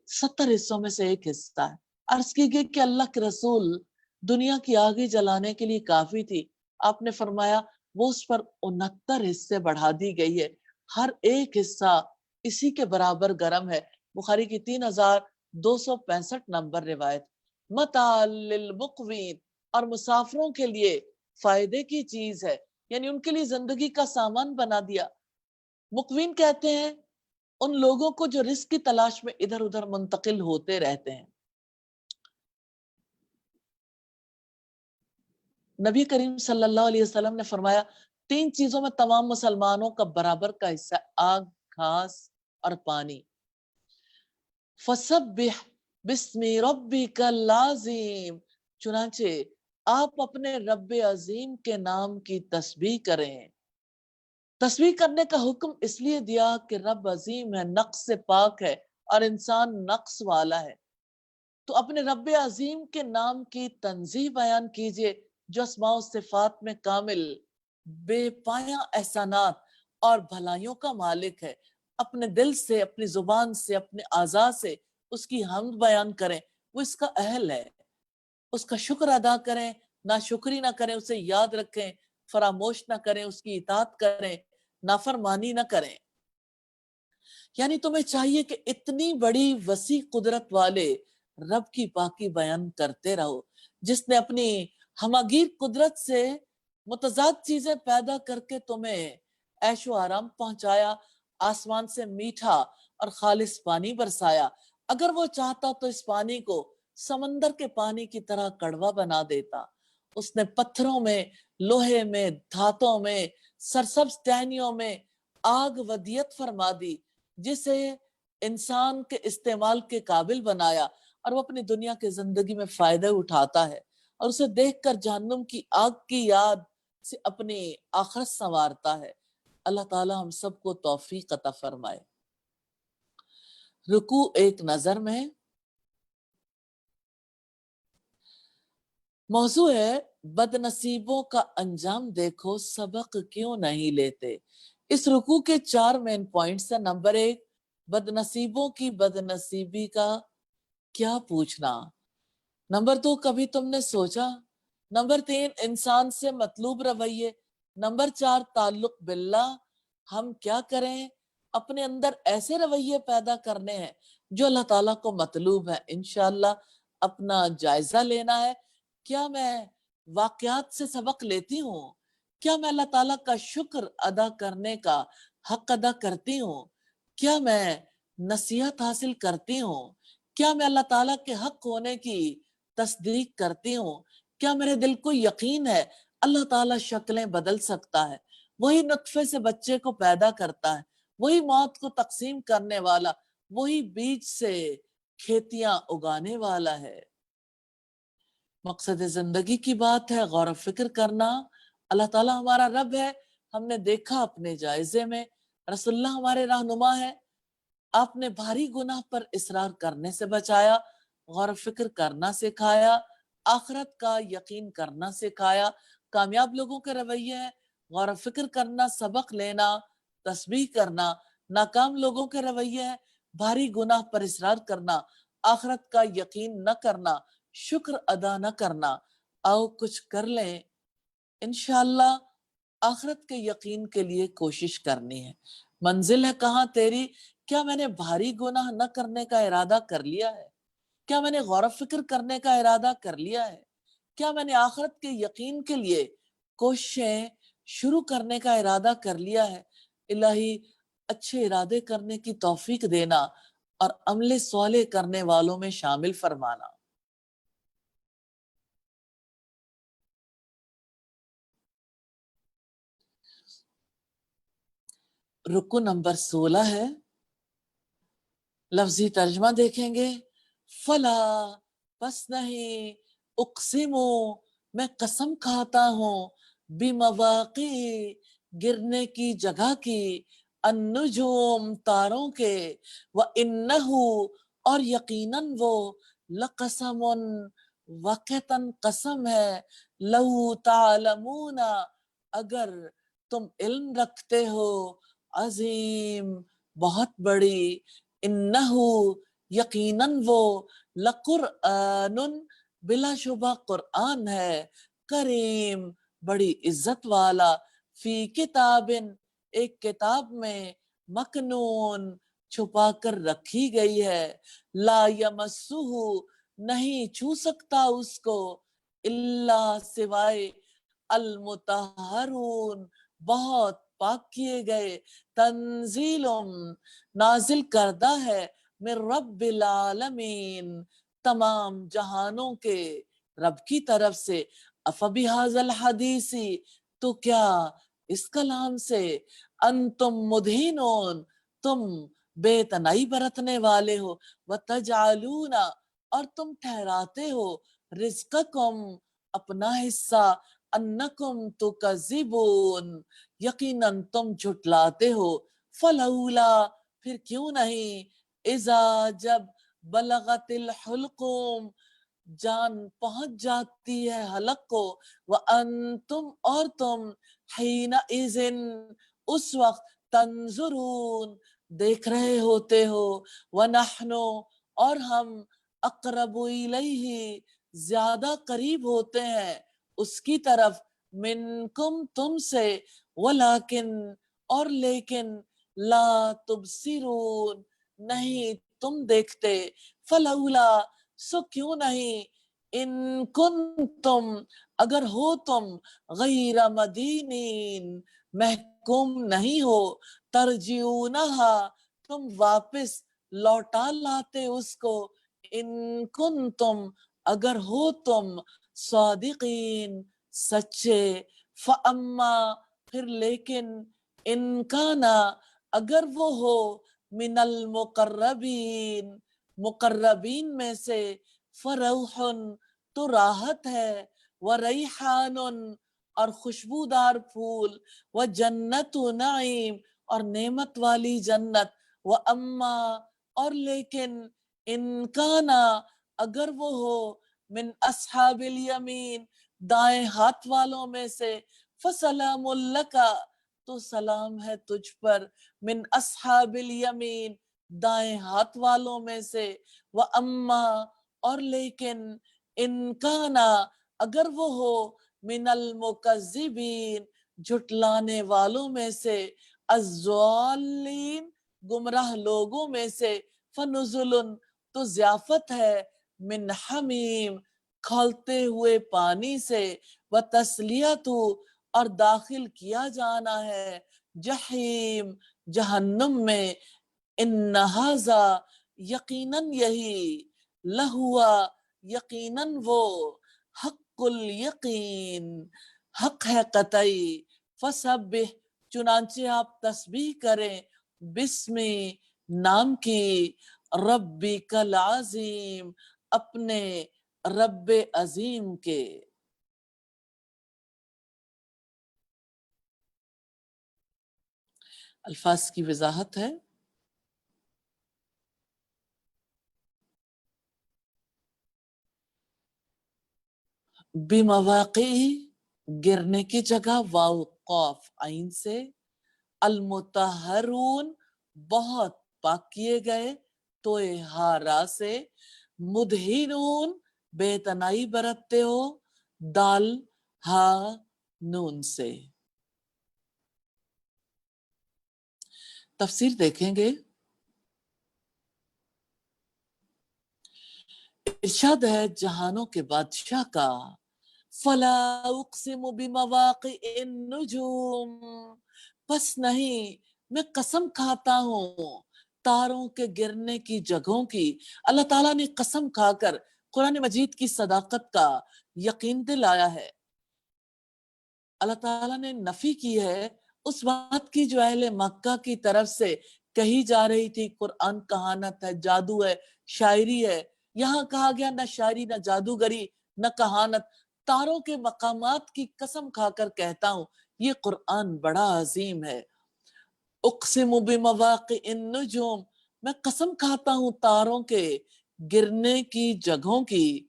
70 हिस्सों में से एक हिस्सा है। अर्ज की गई कि अल्लाह के रसूल, दुनिया की आगे जलाने के लिए काफी थी। आपने फरमाया वो उस पर 69 हिस्से बढ़ा दी गई है, हर एक हिस्सा इसी के बराबर गर्म है। बुखारी की 3265 नंबर रिवायत। मताल लिल मुक़वीन, और मुसाफिरों के लिए फायदे की चीज है, यानी उनके लिए जिंदगी का सामान बना दिया। मुक़वीन कहते हैं उन लोगों को जो रिस्क की तलाश में इधर उधर मुंतकिल होते रहते हैं। नबी करीम सल्लल्लाहु अलैहि वसल्लम ने फरमाया, 3 चीजों में तमाम मुसलमानों का बराबर का हिस्सा, आग, घास और पानी। फसब्बिह बिस्मि रब्बिकल अज़ीम, चुनांचे आप अपने रब्बे अजीम के नाम की तस्बीह करें। तस्बीह करने का हुक्म इसलिए दिया कि रब अजीम है, नक्स से पाक है और इंसान नक्स वाला है। तो अपने रब्बे अजीम के नाम की तंजीह बयान कीजिए, जो अस्माओ सिफात में कामिल, बेपाया एहसानात और भलाइयों का मालिक है। अपने दिल से, अपनी जुबान से, अपने आज़ा से उसकी हम्द बयान करें, वो इसका अहल है। उसका शुक्र अदा करें, ना शुक्री ना करें, उसे याद रखें, फरामोश ना करें, उसकी इताअत करें, नाफरमानी ना करें। यानी तुम्हें चाहिए कि इतनी बड़ी वसी कुदरत वाले रब की पाकी बयान करते रहो, जिसने अपनी हमगीर कुदरत से मुतजाद चीजें पैदा करके तुम्हें ऐशो आराम पहुंचाया, आसमान से मीठा और खालिस पानी बरसाया। अगर वो चाहता तो इस पानी को समंदर के पानी की तरह कड़वा बना देता। उसने पत्थरों में, लोहे में, धातों में, सरसब्ज टहनियों में आग वदियत फरमा दी, जिसे इंसान के इस्तेमाल के काबिल बनाया, और वो अपनी दुनिया की जिंदगी में फायदे उठाता है और उसे देखकर जहन्नुम की आग की याद से अपनी आखिरत संवारता है। अल्लाह ताला हम सबको तौफीक अता फरमाए। रुकू एक नजर में मौजू है, बदनसीबों का अंजाम देखो सबक क्यों नहीं लेते। इस रुकू के 4 मेन पॉइंट्स है। नंबर 1, बदनसीबों की बदनसीबी का क्या पूछना। नंबर 2, कभी तुमने सोचा। नंबर 3, इंसान से मतलूब रवैये। नंबर 4, ताल्लुक बिल्लाह, हम क्या करें, अपने अंदर ऐसे रवैये पैदा करने हैं जो अल्लाह ताला को मतलूब है। इंशाअल्लाह अपना जायजा लेना है, क्या मैं वाकयात से सबक लेती हूँ, क्या मैं अल्लाह ताला का शुक्र अदा करने का हक अदा करती हूँ, क्या मैं नसीहत हासिल करती हूँ, क्या मैं अल्लाह ताला के हक होने की तस्दीक करती हूँ, क्या मेरे दिल को यकीन है अल्लाह ताला शक्लें बदल सकता है, वही नुत्फे से बच्चे को पैदा करता है, वही मौत को तकसीम करने वाला, वही बीज से खेतियां उगाने वाला है। मकसद जिंदगी की बात है गौर फिक्र करना। अल्लाह ताला हमारा रब है, हमने देखा अपने जायजे में। रसूलुल्लाह हमारे रहनुमा है, आपने भारी गुनाह पर इसरार करने से बचाया, गौर फिक्र करना सिखाया, आखिरत का यकीन करना सिखाया। कामयाब लोगों के रवैये हैं गौर फिक्र करना, सबक लेना, तस्बीह करना। नाकाम लोगों के रवैये हैं भारी गुनाह पर इसरार करना, आखिरत का यकीन न करना, शुक्र अदा न करना। आओ कुछ कर लें, इंशाअल्लाह आखिरत के यकीन के लिए कोशिश करनी है। मंजिल है कहाँ तेरी, क्या मैंने भारी गुनाह न करने का इरादा कर लिया है। کیا میں نے غور و فکر کرنے کا ارادہ کر لیا ہے؟ کیا میں نے آخرت کے یقین کے لیے کوششیں شروع کرنے کا ارادہ کر لیا ہے؟ الہی اچھے ارادے کرنے کی توفیق دینا اور عمل صالح کرنے والوں میں شامل فرمانا۔ رکو نمبر 16 ہے، لفظی ترجمہ دیکھیں گے۔ فلا، پس نہیں، اقسمو، میں قسم کھاتا ہوں، بمواقع، گرنے کی جگہ کی، النجوم، تاروں کے، وَإِنَّهُ، اور یقیناً وہ، لقسم، واقعتاً قسم ہے، لو تعلمون، اگر تم علم رکھتے ہو، عظیم، بہت بڑی، انہو، یقیناً وہ، لقرآن، بلا شبہ قرآن ہے، کریم، بڑی عزت والا، فی کتاب، ایک کتاب میں، مکنون، چھپا کر رکھی گئی ہے، لا یمسہ، نہیں چھو سکتا اس کو، الا، سوائے، المطہرون، بہت پاک کیے گئے، تنزیل، نازل کردہ ہے، من رب العالمین، تمام جہانوں کے رب کی طرف سے، افبہذا الحدیث، تو کیا اس کلام سے، انتم مدہنون، تم بے تنائی برتنے والے ہو، وتجعلون، اور تم ٹھہراتے ہو، رزقکم، اپنا حصہ، انکم تکذبون، یقیناً تم جھٹلاتے ہو، فلولا، پھر کیوں نہیں، اذا، جب، بلغت الحلقوم، جان پہنچ جاتی ہے حلق کو، وانتم، اور تم، حینئذ، اس وقت، تنظرون، دیکھ رہے ہوتے ہو، ونحن، اور ہم، اقرب الیہ، زیادہ قریب ہوتے ہیں اس کی طرف، منکم، تم سے، ولیکن، اور لیکن، لا تبصرون، نہیں تم دیکھتے، فلولا، سو کیوں نہیں، ان کنتم، اگر ہو تم، غیر مدینین، محکوم نہیں ہو، ترجیونہا، تم واپس لوٹا لاتے اس کو، ان کنتم، اگر ہو تم، صادقین، سچے، فاما، پھر لیکن، ان کانا، اگر وہ ہو، من المقربین، مقربین میں سے، فروح، تو راحت ہے، وریحان، اور خوشبودار پھول، وجنت نعیم، اور نعمت والی جنت، واما، اور لیکن، ان کانا، اگر وہ ہو، من اصحاب الیمین، دائیں ہاتھ والوں میں سے، فسلام لکا، تو سلام ہے تجھ پر، من اصحاب الیمین، دائیں ہاتھ والوں میں سے، وَأَمَّا، اور لیکن، ان کانا، اگر وہ ہو، من المکذبین، جھٹلانے والوں میں سے، الضالین، گمراہ لوگوں میں سے، فنزل، تو ضیافت ہے، من حمیم، کھولتے ہوئے پانی سے، وتسلیت، اور داخل کیا جانا ہے، جحیم، جہنم میں، ان ھذا، یقیناً یہی، لہوا، یقیناً وہ، حق الیقین، حق ہے قطعی، فسبح، چنانچہ آپ تسبیح کریں، بسم، نام کی، ربک العظیم، اپنے رب عظیم کے۔ الفاظ کی وضاحت ہے، بمواقع، گرنے کی جگہ، واو قاف عین سے، المطہرون، بہت پاک کیے گئے، توئے ہارا سے، مدہنون، بے تنائی برتتے ہو، دال ہا نون سے۔ تفسیر دیکھیں گے، ارشاد ہے جہانوں کے بادشاہ کا، فلا اقسم بمواقع النجوم، بس نہیں میں قسم کھاتا ہوں تاروں کے گرنے کی جگہوں کی۔ اللہ تعالیٰ نے قسم کھا کر قرآن مجید کی صداقت کا یقین دلایا ہے۔ اللہ تعالیٰ نے نفی کی ہے اس بات کی جو اہل مکہ کی طرف سے کہی جا رہی تھی، قرآن کہانت ہے، جادو ہے، شاعری ہے۔ یہاں کہا گیا نہ شاعری، نہ جادوگری، نہ کہانت، تاروں کے مقامات کی قسم کھا کر کہتا ہوں یہ قرآن بڑا عظیم ہے۔ اقسم بمواقع النجوم، میں قسم کھاتا ہوں تاروں کے گرنے کی جگہوں کی،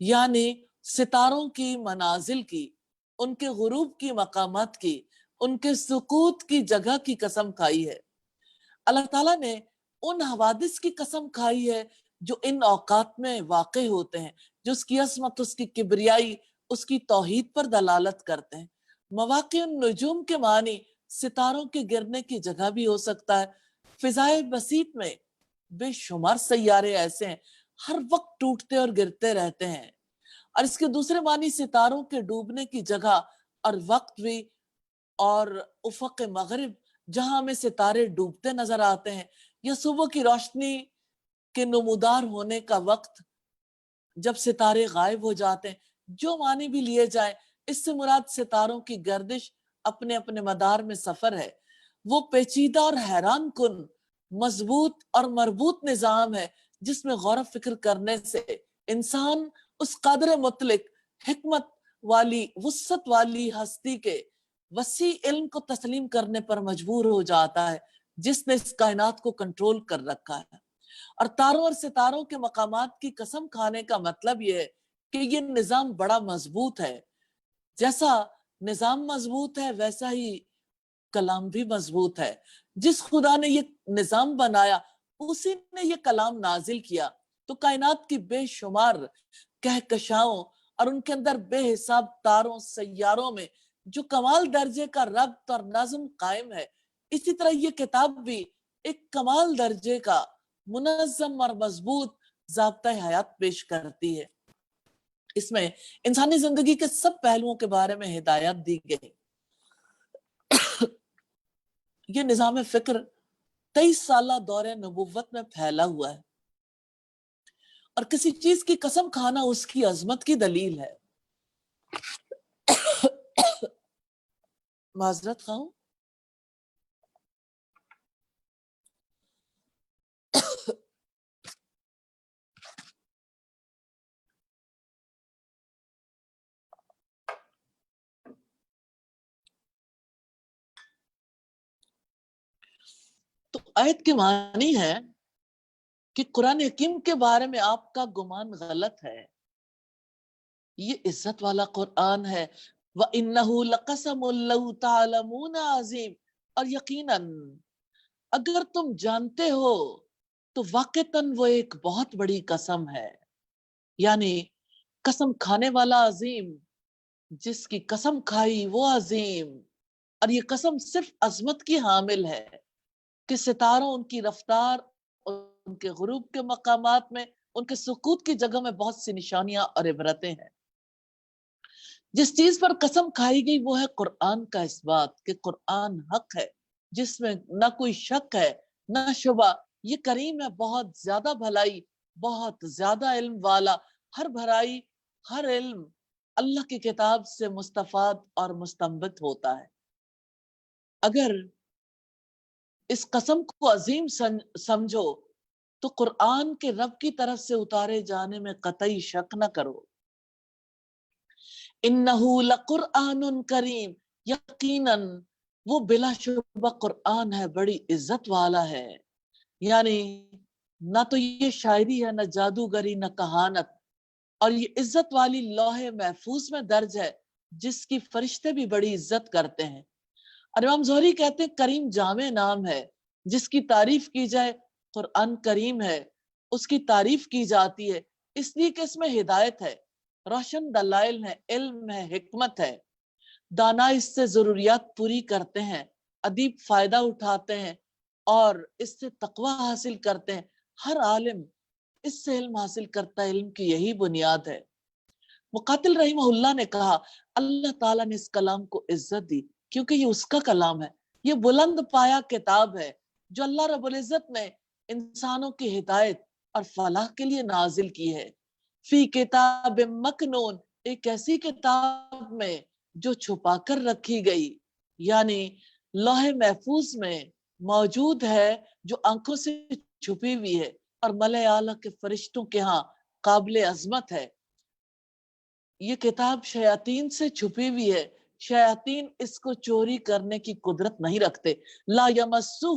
یعنی ستاروں کی منازل کی، ان کے غروب کی مقامات کی، ان کے سقوط کی جگہ کی قسم کھائی ہے۔ اللہ تعالیٰ نے ان حوادث کی قسم کھائی ہے جو ان اوقات میں واقع ہوتے ہیں، جو اس کی عظمت، اس کی کبریائی، اس کی توحید پر دلالت کرتے ہیں۔ مواقع النجوم کے معنی ستاروں کے گرنے کی جگہ بھی ہو سکتا ہے۔ فضائے بسیط میں بے شمار سیارے ایسے ہیں ہر وقت ٹوٹتے اور گرتے رہتے ہیں، اور اس کے دوسرے معنی ستاروں کے ڈوبنے کی جگہ اور وقت بھی، اور افق مغرب جہاں ہمیں ستارے ڈوبتے نظر آتے ہیں، یا صبح کی روشنی کے نمودار ہونے کا وقت جب ستارے غائب ہو جاتے ہیں۔ جو معنی بھی لیے جائیں، اس سے مراد ستاروں کی گردش اپنے اپنے مدار میں سفر ہے۔ وہ پیچیدہ اور حیران کن مضبوط اور مربوط نظام ہے جس میں غور و فکر کرنے سے انسان اس قادر مطلق، حکمت والی، وسعت والی ہستی کے وسیع علم کو تسلیم کرنے پر مجبور ہو جاتا ہے جس نے اس کائنات کو کنٹرول کر رکھا ہے۔ اور تاروں اور ستاروں کے مقامات کی قسم کھانے کا مطلب یہ ہے کہ یہ نظام بڑا مضبوط ہے۔ جیسا نظام مضبوط ہے ویسا ہی کلام بھی مضبوط ہے۔ جس خدا نے یہ نظام بنایا اسی نے یہ کلام نازل کیا، تو کائنات کی بے شمار کہکشاؤں اور ان کے اندر بے حساب تاروں، سیاروں میں جو کمال درجے کا ربط اور نظم قائم ہے، اسی طرح یہ کتاب بھی ایک کمال درجے کا منظم اور مضبوط ضابطۂ حیات پیش کرتی ہے۔ اس میں انسانی زندگی کے سب پہلوؤں کے بارے میں ہدایات دی گئی۔ یہ نظام فکر 23 سالہ دور نبوت میں پھیلا ہوا ہے، اور کسی چیز کی قسم کھانا اس کی عظمت کی دلیل ہے۔ معذرت خواہوں، تو آیت کے معنی ہے کہ قرآن حکیم کے بارے میں آپ کا گمان غلط ہے، یہ عزت والا قرآن ہے۔ وَإِنَّهُ لَقَسَمٌ لَوْ تَعْلَمُونَ عَظِيمٌ، اور یقیناً اگر تم جانتے ہو تو واقعتاً وہ ایک بہت بڑی قسم ہے، یعنی قسم کھانے والا عظیم، جس کی قسم کھائی وہ عظیم۔ اور یہ قسم صرف عظمت کی حامل ہے کہ ستاروں، ان کی رفتار، ان کے غروب کے مقامات میں، ان کے سقوط کی جگہ میں بہت سی نشانیاں اور عبرتیں ہیں۔ جس چیز پر قسم کھائی گئی وہ ہے قرآن کا اس بات کہ قرآن حق ہے، جس میں نہ کوئی شک ہے نہ شبہ۔ یہ کریم ہے، بہت زیادہ بھلائی، بہت زیادہ علم والا۔ ہر بھلائی، ہر علم اللہ کی کتاب سے مستفاد اور مستنبت ہوتا ہے۔ اگر اس قسم کو عظیم سمجھو تو قرآن کے رب کی طرف سے اتارے جانے میں قطعی شک نہ کرو۔ انہو لقرآن کریم، یقیناً وہ بلا شبہ قرآن ہے، بڑی عزت والا ہے۔ یعنی نہ تو یہ شاعری ہے، نہ جادوگری، نہ کہانت، اور یہ عزت والی لوح محفوظ میں درج ہے جس کی فرشتے بھی بڑی عزت کرتے ہیں۔ اور امام زہری کہتے ہیں کریم جامع نام ہے، جس کی تعریف کی جائے قرآن کریم ہے، اس کی تعریف کی جاتی ہے اس لیے کہ اس میں ہدایت ہے، روشن دلائل ہے، علم ہے، حکمت ہے۔ دانا اس سے ضروریات پوری کرتے ہیں، ادیب فائدہ اٹھاتے ہیں اور اس سے تقوی حاصل کرتے ہیں۔ ہر عالم اس سے علم حاصل کرتا ہے، علم کی یہی بنیاد ہے۔ مقاتل رحمہ اللہ نے کہا اللہ تعالیٰ نے اس کلام کو عزت دی کیونکہ یہ اس کا کلام ہے، یہ بلند پایا کتاب ہے جو اللہ رب العزت نے انسانوں کی ہدایت اور فلاح کے لیے نازل کی ہے۔ فی کتاب مکنون، ایک ایسی کتاب میں جو چھپا کر رکھی گئی، یعنی لوح محفوظ میں موجود ہے، جو آنکھوں سے چھپی ہوئی ہے اور ملائے اعلیٰ کے فرشتوں کے ہاں قابل عظمت ہے۔ یہ کتاب شیاطین سے چھپی ہوئی ہے، شیاطین اس کو چوری کرنے کی قدرت نہیں رکھتے۔ لا یمسہ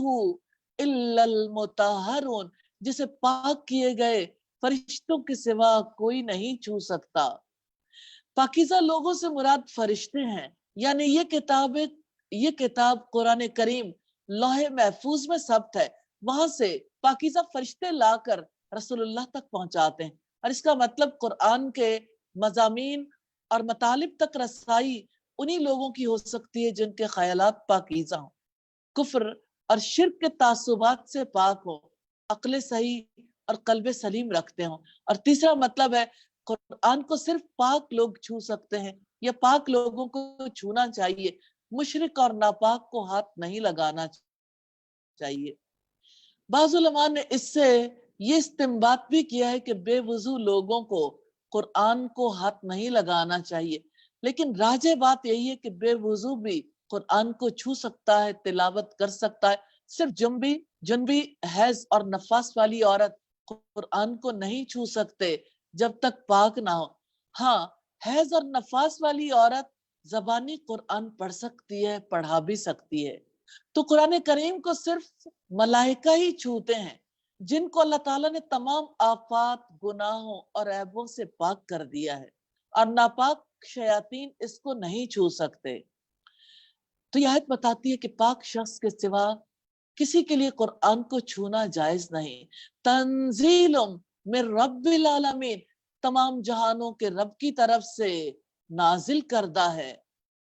الا المطہرون، جسے پاک کیے گئے فرشتوں کے سوا کوئی نہیں چھو سکتا۔ پاکیزہ لوگوں سے مراد فرشتے ہیں، یعنی یہ کتاب قرآن کریم لوح محفوظ میں ثبت ہے، وہاں سے پاکیزہ فرشتے لا کر رسول اللہ تک پہنچاتے ہیں، اور اس کا مطلب قرآن کے مضامین اور مطالب تک رسائی انہی لوگوں کی ہو سکتی ہے جن کے خیالات پاکیزہ ہوں، کفر اور شرک کے تعصبات سے پاک ہوں، عقل صحیح اور قلب سلیم رکھتے ہوں۔ اور تیسرا مطلب ہے قرآن کو صرف پاک لوگ چھو سکتے ہیں، یا پاک لوگوں کو چھونا چاہیے، مشرک اور ناپاک کو ہاتھ نہیں لگانا چاہیے۔ بعض علماء نے اس سے یہ استنباط بھی کیا ہے کہ بے وضو لوگوں کو قرآن کو ہاتھ نہیں لگانا چاہیے، لیکن راجح بات یہی ہے کہ بے وضو بھی قرآن کو چھو سکتا ہے، تلاوت کر سکتا ہے۔ صرف جنبی حیض اور نفاس والی عورت قرآن کو نہیں چھو سکتے جب تک پاک نہ ہو۔ ہاں، حیض اور نفاس والی عورت زبانی قرآن پڑھ سکتی ہے، پڑھا بھی سکتی ہے۔ تو قرآن کریم کو صرف ملائکہ ہی چھوتے ہیں جن کو اللہ تعالیٰ نے تمام آفات، گناہوں اور عیبوں سے پاک کر دیا ہے، اور ناپاک شیاطین اس کو نہیں چھو سکتے۔ تو یہ آیت بتاتی ہے کہ پاک شخص کے سوا کسی کے لیے قرآن کو چھونا جائز نہیں۔ تنزیل من رب العالمین، تمام جہانوں کے رب کی طرف سے نازل کردہ ہے،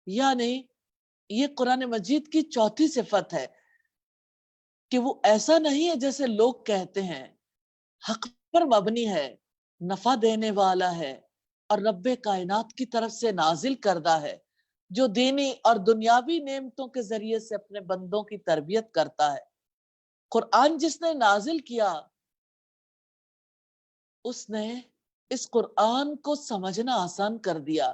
یعنی یہ قرآن مجید کی چوتھی صفت ہے کہ وہ ایسا نہیں ہے جیسے لوگ کہتے ہیں، حق پر مبنی ہے، نفع دینے والا ہے، اور رب کائنات کی طرف سے نازل کردہ ہے، جو دینی اور دنیاوی نعمتوں کے ذریعے سے اپنے بندوں کی تربیت کرتا ہے۔ قرآن جس نے نازل کیا، اس نے اس قرآن کو سمجھنا آسان کر دیا،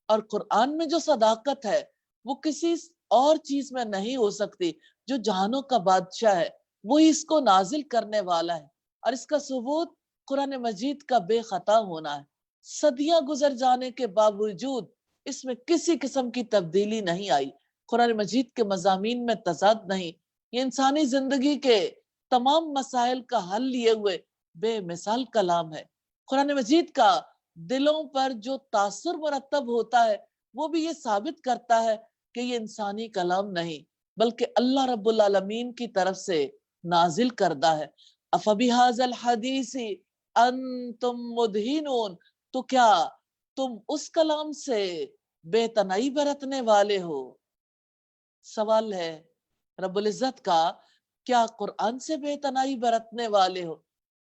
اور قرآن میں جو صداقت ہے وہ کسی اور چیز میں نہیں ہو سکتی۔ جو جہانوں کا بادشاہ ہے وہی اس کو نازل کرنے والا ہے، اور اس کا ثبوت قرآن مجید کا بے خطا ہونا ہے۔ صدیاں گزر جانے کے باوجود اس میں کسی قسم کی تبدیلی نہیں آئی، قرآن مجید کے مضامین میں تضاد نہیں۔ یہ انسانی زندگی کے تمام مسائل کا حل لیے ہوئے بے مثال کلام ہے۔ قرآن مجید کا دلوں پر جو تاثر مرتب ہوتا ہے وہ بھی یہ ثابت کرتا ہے کہ یہ انسانی کلام نہیں بلکہ اللہ رب العالمین کی طرف سے نازل کردہ ہے۔ افبہذا الحدیث انتم مدہنون، تو کیا تم اس کلام سے بے تنائی برتنے والے ہو؟ سوال ہے رب العزت کا، کیا قرآن سے بے تنائی برتنے والے ہو؟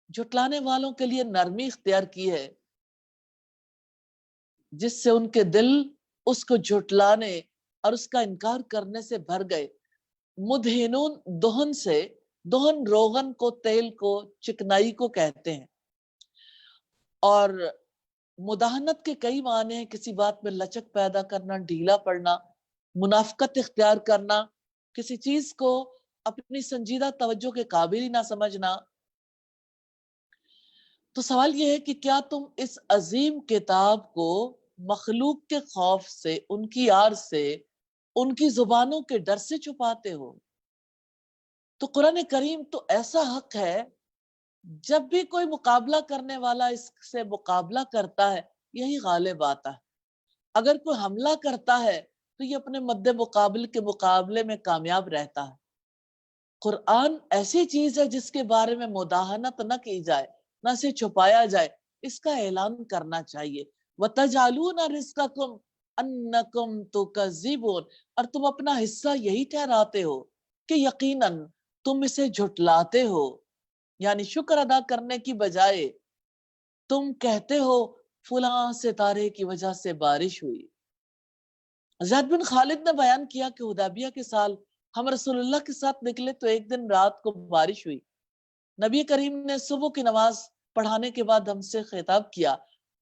جھٹلانے والوں کے لیے نرمی اختیار کی ہے، جس سے ان کے دل اس کو جھٹلانے اور اس کا انکار کرنے سے بھر گئے۔ مدہنون دہن سے، دہن روغن کو، تیل کو، چکنائی کو کہتے ہیں، اور مداحنت کے کئی معنی ہیں، کسی بات میں لچک پیدا کرنا، ڈھیلا پڑنا، منافقت اختیار کرنا، کسی چیز کو اپنی سنجیدہ توجہ کے قابل ہی نہ سمجھنا۔ تو سوال یہ ہے کہ کیا تم اس عظیم کتاب کو مخلوق کے خوف سے، ان کی آر سے، ان کی زبانوں کے ڈر سے چھپاتے ہو؟ تو قرآن کریم تو ایسا حق ہے، جب بھی کوئی مقابلہ کرنے والا اس سے مقابلہ کرتا ہے یہی غالب آتا ہے۔ اگر کوئی حملہ کرتا ہے تو یہ اپنے مد مقابل کے مقابلے میں کامیاب رہتا ہے۔ قرآن ایسی چیز ہے جس کے بارے میں مداحنت نہ کی جائے، نہ اسے چھپایا جائے، اس کا اعلان کرنا چاہیے۔ وَتَجْعَلُونَ رِزْقَكُمْ أَنَّكُمْ تُكَذِّبُونَ، اور تم اپنا حصہ یہی ٹھہراتے ہو کہ یقیناً تم اسے جھٹلاتے ہو، یعنی شکر ادا کرنے کی بجائے तुम कहते हो फलां सितारे की वजह से बारिश हुई। ज़ैद बिन खालिद ने बयान किया कि हुदैबिया के साल हम रसूलुल्लाह के साथ निकले तो एक दिन रात को बारिश हुई। नबी करीम ने सुबह की नमाज पढ़ाने के बाद हमसे खिताब किया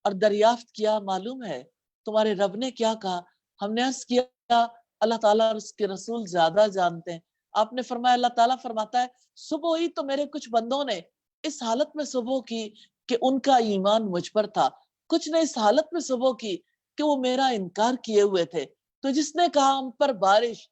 और दरियाफ्त किया, मालूम है तुम्हारे रब ने क्या कहा? हमने अर्ज किया, अल्लाह ताला और उसके रसूल ज्यादा जानते हैं। आपने फरमाया, अल्लाह ताला फरमाता है, सुबह ही तो मेरे कुछ बंदों ने इस हालत में सुबह की कि उनका ईमान मुझ पर था, कुछ ने इस हालत में सुबह की कि वो मेरा इनकार किए हुए थे। तो जिसने कहा हम पर बारिश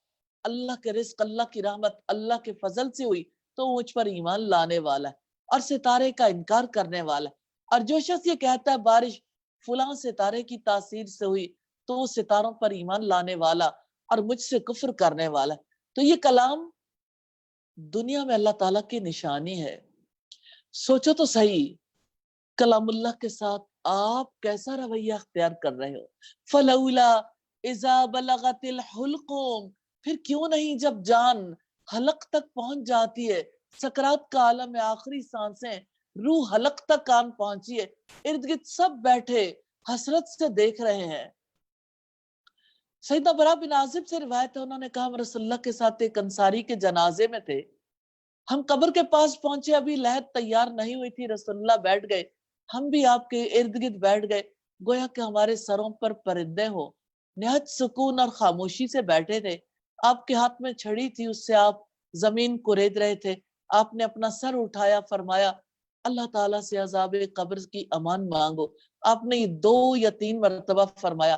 अल्लाह के रिस्क, अल्लाह की रहमत, अल्लाह के फजल से हुई, तो मुझ पर ईमान लाने वाला है। और सितारे का इनकार करने वाला है। और जो शख्स ये कहता है बारिश फलां सितारे की तासीर से हुई, तो वो सितारों पर ईमान लाने वाला और मुझसे कुफ्र करने वाला है। तो ये कलाम दुनिया में अल्लाह ताला की निशानी है। सोचो तो सही, कलामुल्लाह के साथ आप कैसा रवैया अख्तियार कर रहे हो। फलौला इज़ा बलगतिल हुल्कुम, फिर क्यों नहीं जब जान हलक तक पहुंच जाती है, सकरात का आलम है, आखिरी सांसें, रूह हलक तक कान पहुंची है, इर्द गिर्द सब बैठे हसरत से देख रहे हैं। सईदना बरा बिन आजिब से रिवायत है, उन्होंने कहा हम रसूलुल्लाह के साथ एक अंसारी के जनाजे में थे। हम कब्र के पास पहुंचे, अभी लहद तैयार नहीं हुई थी, रसूलुल्लाह बैठ गए, हम भी आपके इर्द गिर्द बैठ गए, गोया कि हमारे सरों पर परिंदे हो। निहायत सुकून और खामोशी से बैठे थे। आपके हाथ में छड़ी थी, उससे आप जमीन कुरेद रहे थे। आपने अपना सर उठाया, फरमाया अल्लाह ताला से अज़ाब कब्र की अमान मांगो। आपने ये 2 या 3 मरतबा फरमाया।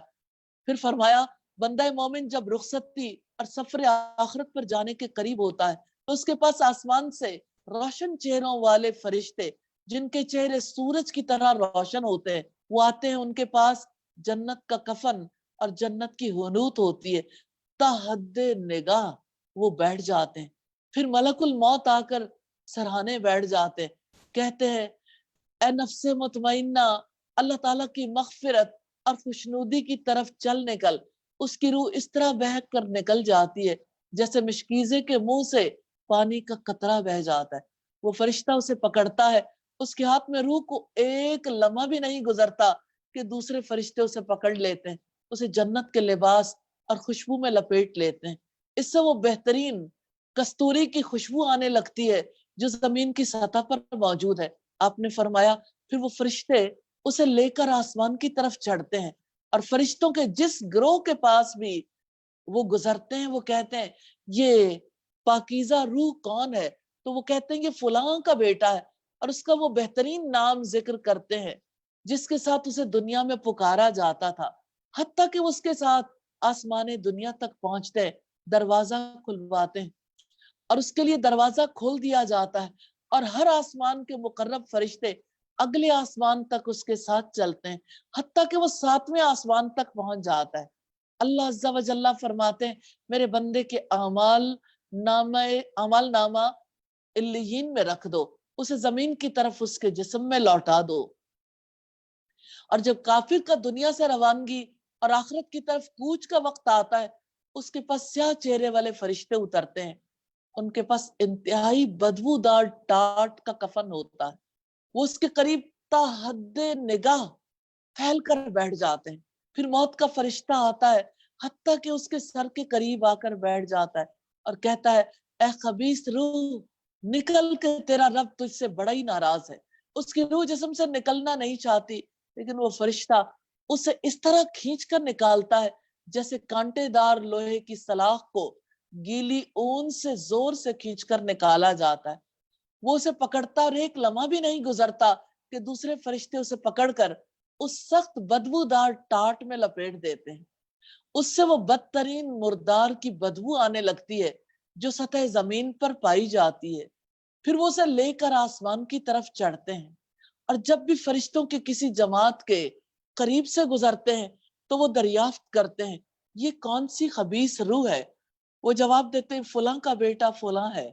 फिर फरमाया बंदा मोमिन जब रुखसती और सफर आखिरत पर जाने के करीब होता है, तो उसके पास आसमान से रोशन चेहरों वाले फरिश्ते, जिनके चेहरे सूरज की तरह रोशन होते हैं, वो आते हैं। उनके पास जन्नत का कफन और जन्नत की हुनूत होती है। ताहद्दे निगाह वो बैठ जाते हैं। फिर मलकुल मौत आकर सराहने बैठ जाते हैं, कहते हैं ए नफ्से मुतमइन्ना, अल्लाह ताला की मगफिरत और खुशनुदी की तरफ चल निकल। उसकी रूह इस तरह बहक कर निकल जाती है जैसे मिशकीजे के मुंह से पानी का कतरा बह जाता है। वो फरिश्ता उसे पकड़ता है, उसके हाथ में रूह को एक लम्हा भी नहीं गुजरता कि दूसरे फरिश्ते उसे पकड़ लेते हैं, उसे जन्नत के लिबास और खुशबू में लपेट लेते हैं। इससे वो बेहतरीन कस्तूरी की खुशबू आने लगती है जो जमीन की सतह पर मौजूद है। आपने फरमाया फिर वो फरिश्ते उसे लेकर आसमान की तरफ चढ़ते हैं और फरिश्तों के जिस ग्रोह के पास भी वो गुजरते हैं, वो कहते हैं ये पाकीज़ा रूह कौन है? तो वो कहते हैं ये फलां का बेटा है, और उसका वो बेहतरीन नाम जिक्र करते हैं जिसके साथ उसे दुनिया में पुकारा जाता था। हत्ता कि उसके साथ आसमाने दुनिया तक पहुंचते हैं, दरवाजा खुलवाते हैं और उसके लिए दरवाजा खोल दिया जाता है, और हर आसमान के मुकर्रब फरिश्ते अगले आसमान तक उसके साथ चलते हैं, हत्ता कि वो 7वें आसमान तक पहुंच जाता है। अल्लाह अज़्ज़ा व जल्ला फरमाते हैं मेरे बंदे के अमाल नामा इल्लियीन में रख दो, उसे जमीन की तरफ उसके जिस्म में लौटा दो। और जब काफिर का दुनिया से रवानगी और आखिरत की तरफ कूच का वक्त आता है, उसके पास स्याह चेहरे वाले फरिश्ते उतरते हैं। उनके पास इंतहाई बदबूदार टाट का कफन होता है। वो उसके करीब ताहद्दे निगाह फैल कर बैठ जाते हैं। फिर मौत का फरिश्ता आता है, हत्ता कि उसके सर के करीब आकर बैठ जाता है और कहता है ए खबीस रूह, निकल के, तेरा रब तुझसे बड़ा ही नाराज है। उसकी रूह जिस्म से निकलना नहीं चाहती, लेकिन वो फरिश्ता उसे इस तरह खींच कर निकालता है जैसे कांटेदार लोहे की सलाख को गीली ऊन से जोर से खींचकर निकाला जाता है। वो उसे पकड़ता और एक लम्हा भी नहीं गुजरता कि दूसरे फरिश्ते उसे पकड़कर उस सख्त बदबूदार टाट में लपेट देते हैं। उससे वो बदतरीन मुर्दार की बदबू आने लगती है जो सतह जमीन पर पाई जाती है। फिर वो उसे लेकर आसमान की तरफ चढ़ते हैं, और जब भी फरिश्तों की किसी जमात के करीब से गुजरते हैं तो वो दरियाफ्त करते हैं ये कौन सी खबीस रूह है। वो जवाब देते हैं फलां का बेटा फलां है,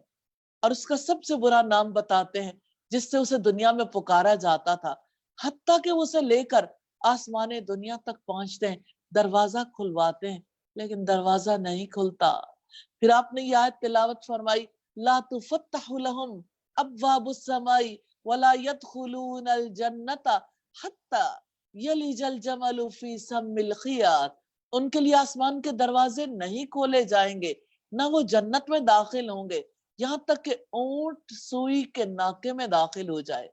और उसका सबसे बुरा नाम बताते हैं जिससे उसे दुनिया में पुकारा जाता था। हत्ता कि उसे लेकर आसमाने दुनिया तक पहुंचते हैं, दरवाजा खुलवाते हैं, लेकिन दरवाजा नहीं खुलता। फिर आपने ये आयत तिलावत फरमाई, ला तुफत्तहु लहुम अब्वाबुस समाई वला यदखुलूनल जन्नता हत्ता यलिजल जमलु फी सम्मिल खियात, उनके लिए आसमान के दरवाजे नहीं खोले जाएंगे, ना वो जन्नत में दाखिल होंगे, यहाँ तक कि ऊंट सुई के नाके में दाखिल हो जाए।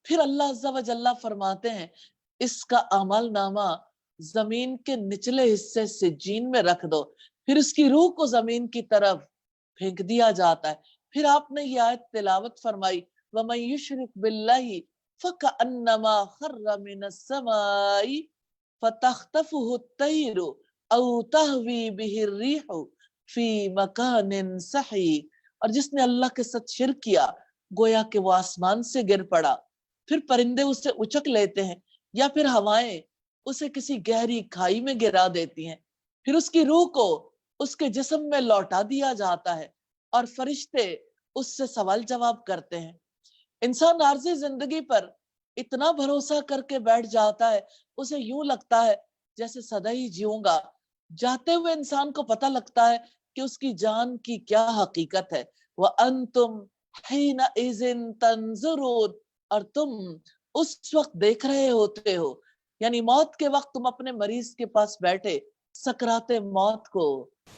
फिर अल्लाह अज़्ज़ा व जल्ला फरमाते हैं, इसका अमल नामा जमीन के निचले हिस्से से जीन में रख दो, फिर उसकी रूह को जमीन की तरफ फेंक दिया जाता है। फिर आपने ये आयत तिलावत फरमाई, वमन युशरिक बिल्लाहि फकअन्नमा खर्र मिनस समाई फतख्तफुहु अत्तैरु औ तहवी बिहि अर्रीहु फी मकानिन सही। और जिसने अल्लाह के साथ शिर्क किया, गोया कि वो आसमान से गिर पड़ा, फिर परिंदे उसे उचक लेते हैं, या फिर हवाएं उसे किसी गहरी खाई में गिरा देती हैं, फिर उसकी रूह को उसके जिस्म में लौटा दिया जाता है और फरिश्ते उससे सवाल जवाब करते हैं। इंसान आरज़ी जिंदगी पर इतना भरोसा करके बैठ जाता है, उसे यूं लगता है जैसे सदा ही जीऊंगा। जाते हुए इंसान को पता लगता है कि उसकी जान की क्या हकीकत है। वह अंतुम हिना इज़िन तंजुरून, और तुम उस वक्त देख रहे होते हो, यानी मौत के वक्त तुम अपने मरीज के पास बैठे सकराते मौत को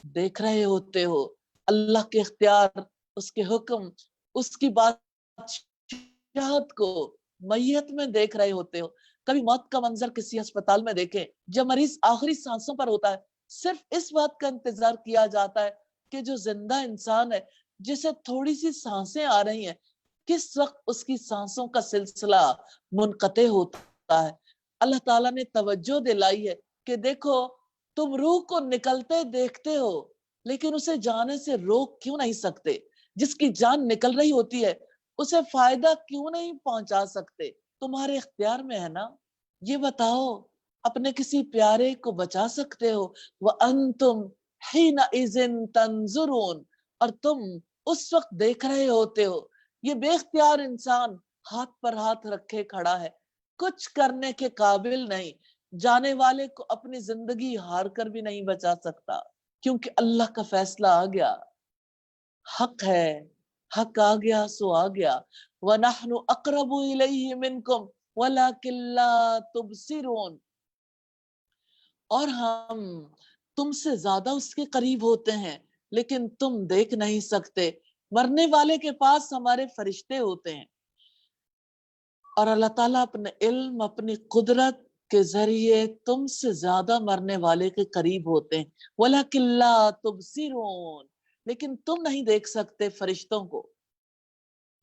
देख रहे होते हो। अल्लाह के इख्तियार, उसके हुक्म, उसकी बादशाहत को मैयत में देख रहे होते हो। कभी मौत का मंजर किसी अस्पताल में देखें, जब मरीज आखिरी सांसों पर होता है, सिर्फ इस बात का इंतजार किया जाता है कि जो जिंदा इंसान है, जिसे थोड़ी सी सांसें आ रही हैं, किस वक्त उसकी सांसों का सिलसिला मुनक़ते होता है। अल्लाह ताला ने तवज्जो दिलाई है कि देखो, तुम रूह को निकलते देखते हो, लेकिन उसे जाने से रोक क्यों नहीं सकते। जिसकी जान निकल रही होती है, उसे फायदा क्यों नहीं पहुंचा सकते। तुम्हारे इख्तियार में है ना, ये बताओ, अपने किसी प्यारे को बचा सकते हो। व अंतुम हिना इज़िन तंजुरून, और तुम उस वक्त देख रहे होते हो। ये बेख्तियार इंसान हाथ पर हाथ रखे खड़ा है, कुछ करने के काबिल नहीं, जाने वाले को अपनी जिंदगी हार कर भी नहीं बचा सकता, क्योंकि अल्लाह का फैसला आ गया। हक है, हक आ गया सो आ गया। व नहनु अक़रबु इलैहि मिनकुम वलाकिन ला तुबसिरून, और हम तुमसे ज्यादा उसके करीब होते हैं, लेकिन तुम देख नहीं सकते। मरने वाले के पास हमारे फरिश्ते होते हैं, और अल्लाह ताला अपने इल्म, अपनी कुदरत के जरिए तुमसे ज्यादा मरने वाले के करीब होते हैं। वलाकिन ला तुबसिरून, लेकिन तुम नहीं देख सकते फरिश्तों को।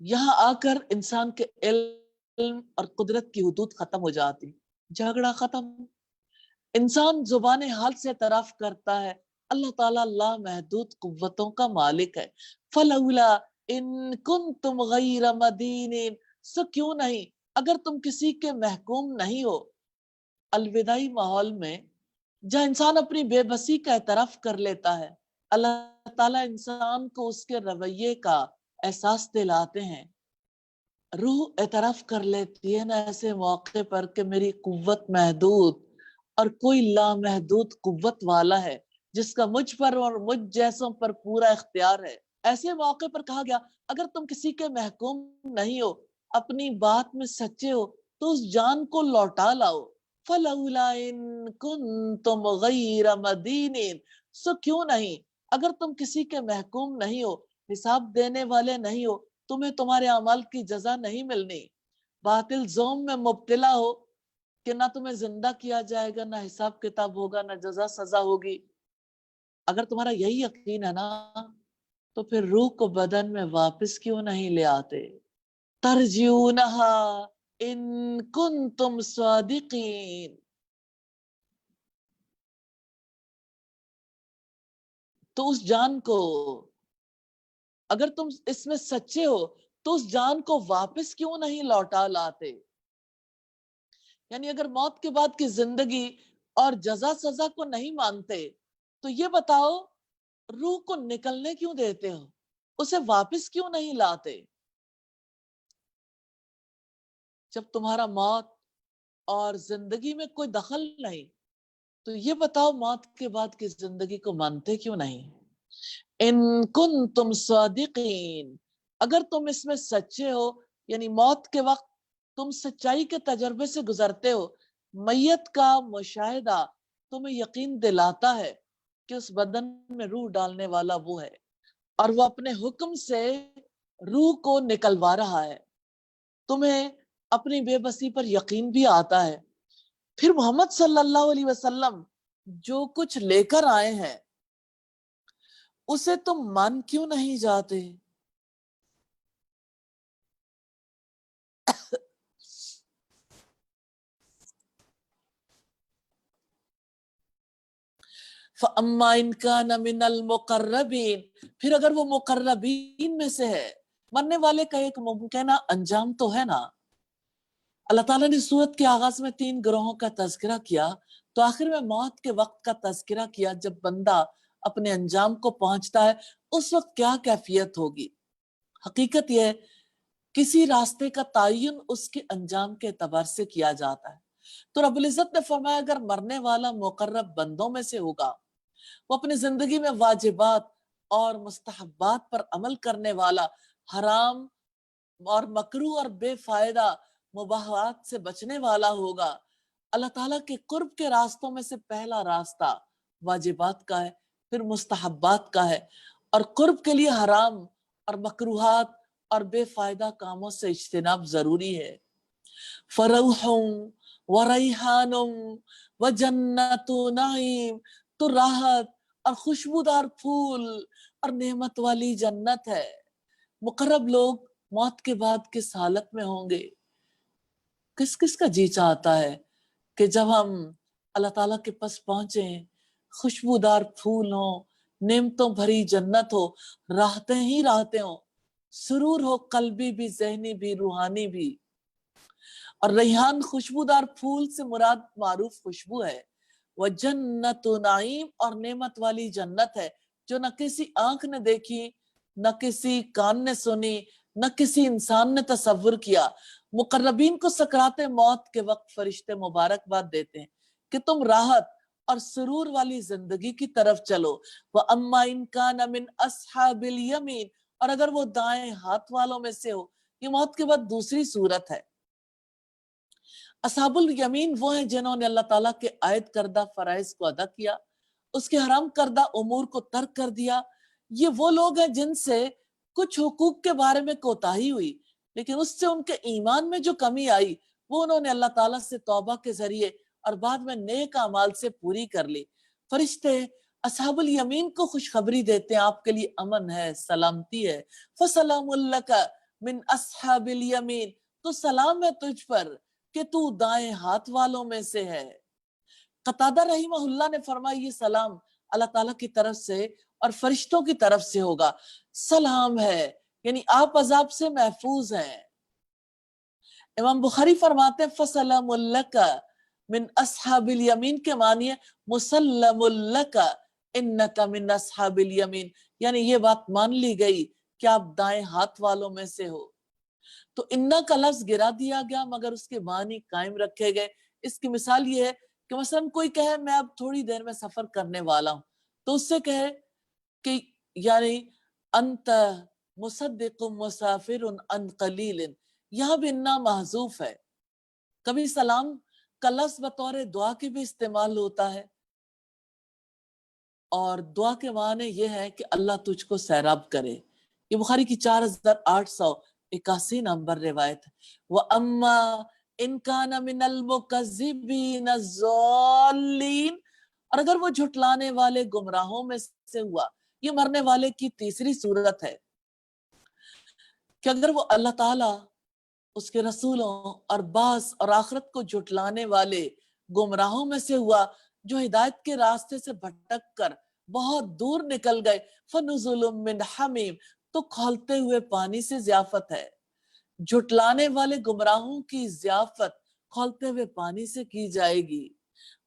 यहाँ आकर इंसान के इल्म और कुदरत की हुदूद खत्म हो जाती, झगड़ा खत्म। इंसान जुबान हाल से तरफ करता है, अल्लाह ताला लामहदूद कुव्वतों का मालिक है। फलौला इन कुंतुम गैर मदीनिन, सो क्यों नहीं, अगर तुम किसी के महकूम नहीं हो। अलविदाई माहौल में जहाँ इंसान अपनी बेबसी का एतराफ कर लेता है, अल्लाह ताला इंसान को उसके रवैये का एहसास दिलाते हैं। रूह एतराफ कर लेती है ना ऐसे मौके पर कि मेरी कुव्वत महदूद, और कोई लामहदूद कुव्वत वाला है जिसका मुझ पर और मुझ जैसों पर पूरा इख्तियार है। ऐसे मौके पर कहा गया, अगर तुम किसी के महकूम नहीं हो, अपनी बात में सच्चे हो, तो उस जान को लौटा लाओ। फलौला इन कुंतुम गैर मदीनिन, सो क्यों नहीं, अगर तुम किसी के महकूम नहीं हो, हिसाब देने वाले नहीं हो, तुम्हें तुम्हारे अमल की जजा नहीं मिलनी, बातिल जोम में मुब्तला हो कि ना तुम्हें जिंदा किया जाएगा, ना हिसाब किताब होगा, ना जजा सजा होगी। अगर तुम्हारा यही यकीन है ना, तो फिर रूह को बदन में वापस क्यों नहीं ले आते। तरजीउनहा इन कुंतुम सादिकीन, तो उस जान को, अगर तुम इसमें सच्चे हो, तो उस जान को वापस क्यों नहीं लौटा लाते। यानी अगर मौत के बाद की जिंदगी और जजा सजा को नहीं मानते, तो ये बताओ, रूह को निकलने क्यों देते हो, उसे वापस क्यों नहीं लाते। जब तुम्हारा मौत और जिंदगी में कोई दखल नहीं, तो ये बताओ मौत के बाद की जिंदगी को मानते क्यों नहीं। इन कुंतुम सादिकीन, अगर तुम इसमें सच्चे हो, यानी मौत के वक्त तुम सच्चाई के तजर्बे से गुजरते हो, मैयत का मुशाहिदा तुम्हें यकीन दिलाता है कि उस बदन में रूह डालने वाला वो है और वो अपने हुक्म से रूह को निकलवा रहा है। तुम्हें अपनी बेबसी पर यकीन भी आता है। फिर मोहम्मद सल्लल्लाहु अलैहि वसल्लम जो कुछ लेकर आए हैं उसे तुम मान क्यों नहीं जाते? फअम्मा इन कान मिनल मुकर्रबीन, फिर अगर वो मुकर्रबीन में से है, मरने वाले का एक मुमकिन अंजाम तो है ना। अल्लाह ताला ने सूरत के आगाज में 3 ग्रोहों का तज़किरा किया, तो आखिर में मौत के वक्त का तज़किरा किया, जब बंदा अपने अंजाम को पहुंचता है उस वक्त क्या कैफियत होगी। हकीकत यह किसी रास्ते का तयन उसके अंजाम के एतबार से किया जाता है। तो रब्बुल इज्जत ने फरमाया अगर मरने वाला मुकर्रब बंदों में से होगा, वो अपनी जिंदगी में वाजिबात और मुस्तहब्बात पर अमल करने वाला, हराम और मकरू और बेफायदा मुबाहात से बचने वाला होगा। अल्लाह ताला के कुर्ब के रास्तों में से पहला रास्ता वाजिबात का है, फिर मुस्तहब्बात का है, और कुर्ब के लिए हराम और मकरूहात और बेफायदा कामों से इज्तिनाब जरूरी है। फरौहुम व रैहानुम व जन्नतु नईम, तो राहत और खुशबूदार फूल और नेमत वाली जन्नत है। मुकर्रब लोग मौत के बाद किस हालत में होंगे? किस किस का जी चाहता है कि जब हम अल्लाह ताला के पास पहुंचे, खुशबूदार फूल हो, नेमतों भरी जन्नत हो, राहतें ही राहतें हो, सुरूर हो, कल्बी भी, ज़हनी भी, रूहानी भी। और रेहान खुशबूदार फूल से मुराद मारूफ खुशबू है। वह जन्नत नाइम, और नेमत वाली जन्नत है जो न किसी आंख ने देखी, न किसी कान ने सुनी, न किसी इंसान ने तसव्वुर किया। मुकर्रबीन को सकराते मौत के वक्त फरिश्ते मुबारकबाद देते हैं कि तुम राहत और सुरूर वाली जिंदगी की तरफ चलो। वह अम्मा इनकान मिन अस्हाबिल यमीन, और अगर वो दाएं हाथ वालों में से हो। ये मौत के बाद दूसरी सूरत है। असहाबुल यमीन वो हैं जिन्होंने अल्लाह ताला के आयत करदा फराइज को अदा किया, उसके हराम करदा उमूर को तर्क कर दिया। ये वो लोग हैं जिनसे कुछ हुकूक के बारे में कोताही हुई, लेकिन उससे उनके ईमान में जो कमी आई वो उन्होंने अल्लाह ताला से तौबा के जरिए और बाद में नेक अमाल से पूरी कर ली। फरिश्ते असहाबुल यमीन को खुशखबरी देते हैं, आपके लिए अमन है, सलामती है। फसलामुल लका मिन अस्हाबिल यमीन, तो सलाम है तुझ पर कि तू दाएं हाथ वालों में से है। कतादा रहीमहुल्लाह ने फरमाया ये सलाम अल्लाह ताला की तरफ से और फरिश्तों की तरफ से होगा। सलाम है यानी आप अजाब से महफूज हैं। इमाम बुखारी फरमाते हैं फसलामुल लका मिन अस्हाबिल यमीन के मानिए मुसल्लमुल लका इन्नका मिन अस्हाबिल यमीन, यानी ये बात मान ली गई कि आप दाएं हाथ वालों में से हो। तो इन्ना का लफ्ज गिरा दिया गया मगर उसके मानी कायम रखे गए। इसकी मिसाल ये है कि मसलन कोई कहे मैं अब थोड़ी देर में सफर करने वाला हूं, तो उससे कहे कि यानी अंत मुसद्दिकुम मुसाफिरुन अन कलीलिन, यहां भी इन्ना महजूफ है। कभी सलाम का लफ्ज बतौर दुआ के भी इस्तेमाल होता है, और दुआ के माने ये है कि अल्लाह तुझको सैराब करे। ये बुखारी की 4881 नंबर रिवायत है। वह अम्मा इनकान मिनल मुकज़्ज़िबीन ज़ाल्लीन, और अगर वो झुटलाने वाले गुमराहों में से हुआ। ये मरने वाले की तीसरी सूरत है कि अगर वो अल्लाह ताला, उसके रसूलों और बास और आखिरत को झुटलाने वाले गुमराहों में से हुआ जो हिदायत के रास्ते से भटक कर बहुत दूर निकल गए। फनुजुलुम मिन हमीम, तो खौलते हुए पानी से ज़ियाफत है। झुटलाने वाले गुमराहों की ज़ियाफत खौलते हुए पानी से की जाएगी।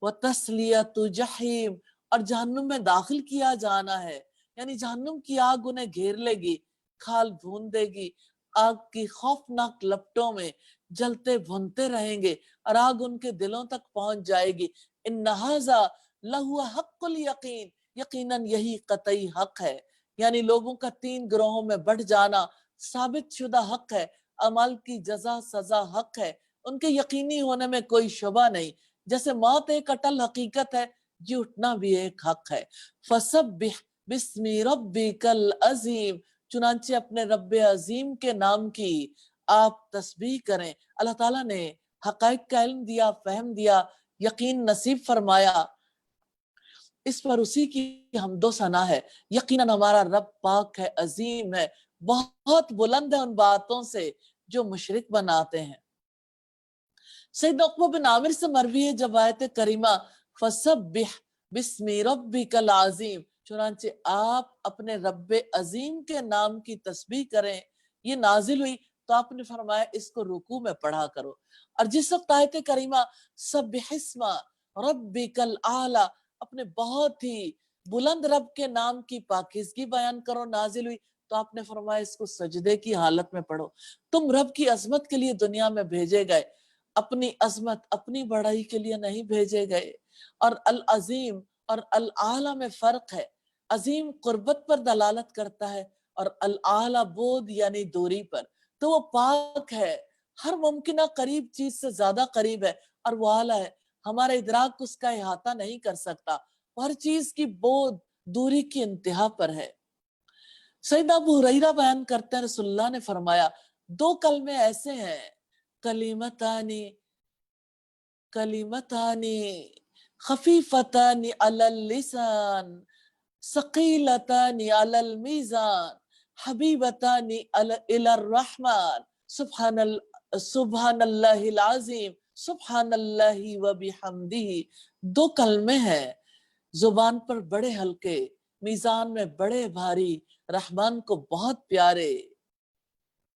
व तस्लियतु जहीम, और जहन्नुम में दाखिल किया जाना है, यानी जहन्नुम की आग उन्हें घेर लेगी, खाल भून देगी। आग की खौफनाक लपटों में जलते भुनते रहेंगे और आग उनके दिलों तक पहुंच जाएगी। इन्ना हाज़ा लहुवा हक़्क़ुल यकीन, यकीनन यही कतई हक है। यानी लोगों का 3 ग्रोहों में बढ़ जाना साबित शुदा हक है। अमाल की जजा सजा हक है, उनके यकीनी होने में कोई शुबा नहीं। जैसे मौत एक अटल हकीकत है, जी उठना भी एक हक है। फसब्बिह बिस्मि रब्बिकल अजीम, चुनांचे अपने रब्बे अजीम के नाम की आप तस्बीह करें। अल्लाह ताला ने हकाइक का इल्म दिया, फहम दिया, यकीन नसीब फरमाया, इस पर उसी की हमदो सना है। यकीनन हमारा रब पाक है, अजीम है, बहुत बुलंद है उन बातों से जो मुशरिक बनाते हैं। सैयदना उक़बा बिन आमिर से मरवी है जब आयत करीमा फसब्बिह बिस्मि रब्बिकल अज़ीम, चुनांचे आप अपने रब्बे अजीम के नाम की तस्बीह करें, ये नाजिल हुई तो आपने फरमाया इसको रुकू में पढ़ा करो। और जिस वक्त आयत करीमा सब्बिहिस्मा रब्बिकल आला, अपने बहुत ही बुलंद रब के नाम की पाकीज़गी बयान करो, नाजिल हुई तो आपने फरमाया इसको सजदे की हालत में पढ़ो। तुम रब की अजमत के लिए दुनिया में भेजे गए, अपनी अजमत अपनी बड़ाई के लिए नहीं भेजे गए। और अल अजीम और अल आला में फर्क है। अजीम कुर्बत पर दलालत करता है और अल आला बोध यानी दूरी पर। तो वो पाक है, हर मुमकिन करीब चीज से ज्यादा करीब है, और वो आला है, हमारा इदराक उसका इहाता नहीं कर सकता। हर चीज की बोध दूरी की इंतहा पर है। सैयदना अबू हुरैरा बयान करते हैं रसूलुल्लाह ने फरमाया, दो कलमे ऐसे हैं, कलिमतानी कलिमतानी खफीफतानी अलल लिसान सकीलतानी अलल मीज़ान हबीबतानी इलर रहमान सुब्हानल्लाहिल अज़ीम सुब्हानल्लाहि व बिहम्दिही। दो कलमे हैं, जुबान पर बड़े हल्के, मीजान में बड़े भारी, रहमान को बहुत प्यारे।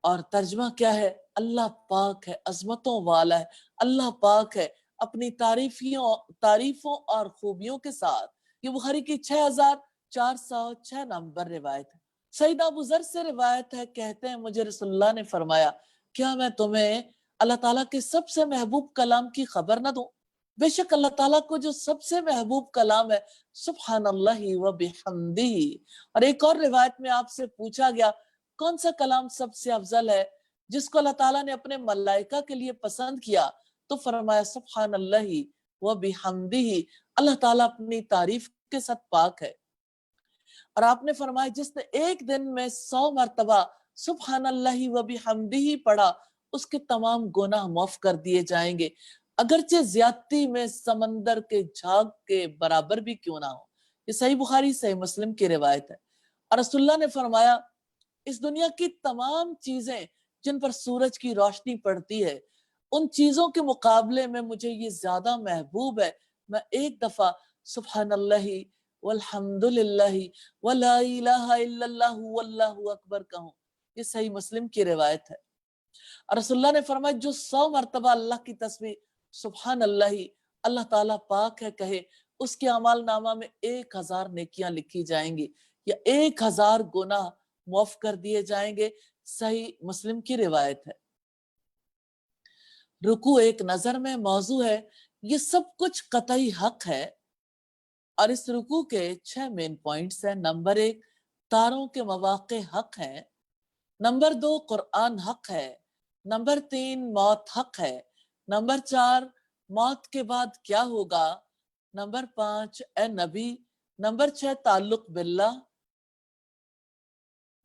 और तर्जमा क्या है? अल्लाह पाक है, अजमतों वाला है, अल्लाह पाक है अपनी तारीफों और खूबियों के साथ। ये बुखारी की 6406 नंबर रिवायत है। सईदा अबू ज़र से रिवायत है, कहते हैं मुझे रसूलुल्लाह ने फरमाया, क्या मैं तुम्हें अल्लाह ताला के सबसे महबूब कलाम की खबर न दूं? बेशक अल्लाह ताला को जो सबसे महबूब कलाम है, सुब्हानल्लाहि व बिहम्दिही। और एक और रिवायत में आपसे पूछा गया कौन सा कलाम सबसे अफजल है, जिसको अल्लाह ताला ने अपने मलाइका के लिए पसंद किया, तो फरमाया सुब्हानल्लाहि व बिहम्दिही, अल्लाह ताला अपनी तारीफ के साथ पाक है। और आपने फरमाया जिसने एक दिन में 100 मरतबा सुब्हानल्लाहि व बिहम्दिही पढ़ा, उसके तमाम गुनाह माफ कर दिए जाएंगे, अगरचे ज्यादती में समंदर के झाग के बराबर भी क्यों ना हो। ये सही बुखारी सही मुस्लिम की रिवायत है। और रसूलुल्लाह ने फरमाया, इस दुनिया की तमाम चीजें जिन पर सूरज की रोशनी पड़ती है, उन चीजों के मुकाबले में मुझे ये ज्यादा महबूब है, मैं एक दफा सुब्हानल्लाहि वल्हम्दुलिल्लाहि वला इलाहा इल्लल्लाहु वल्लाहु अकबर कहूं। ये सही मुस्लिम की रिवायत है। और रसूलुल्लाह ने फरमाया जो 100 मरतबा अल्लाह की तस्बीह सुब्हानल्लाहि अल्लाह ताला पाक है कहे, उसके अमाल नामा में 1000 नेकियां लिखी जाएंगी या 1000 गुनाह माफ कर दिए जाएंगे। सही मुस्लिम की रिवायत है। रुकू एक नजर में मौजू है, ये सब कुछ कतई हक है। और इस रुकू के 6 मेन पॉइंट्स हैं। नंबर 1, तारों के मवाक़े हक हैं। नंबर 2, कुरान हक है। नंबर 3, मौत हक है। नंबर 4, मौत के बाद क्या होगा। नंबर 5, ए नबी। नंबर 6, ताल्लुक बिल्लाह।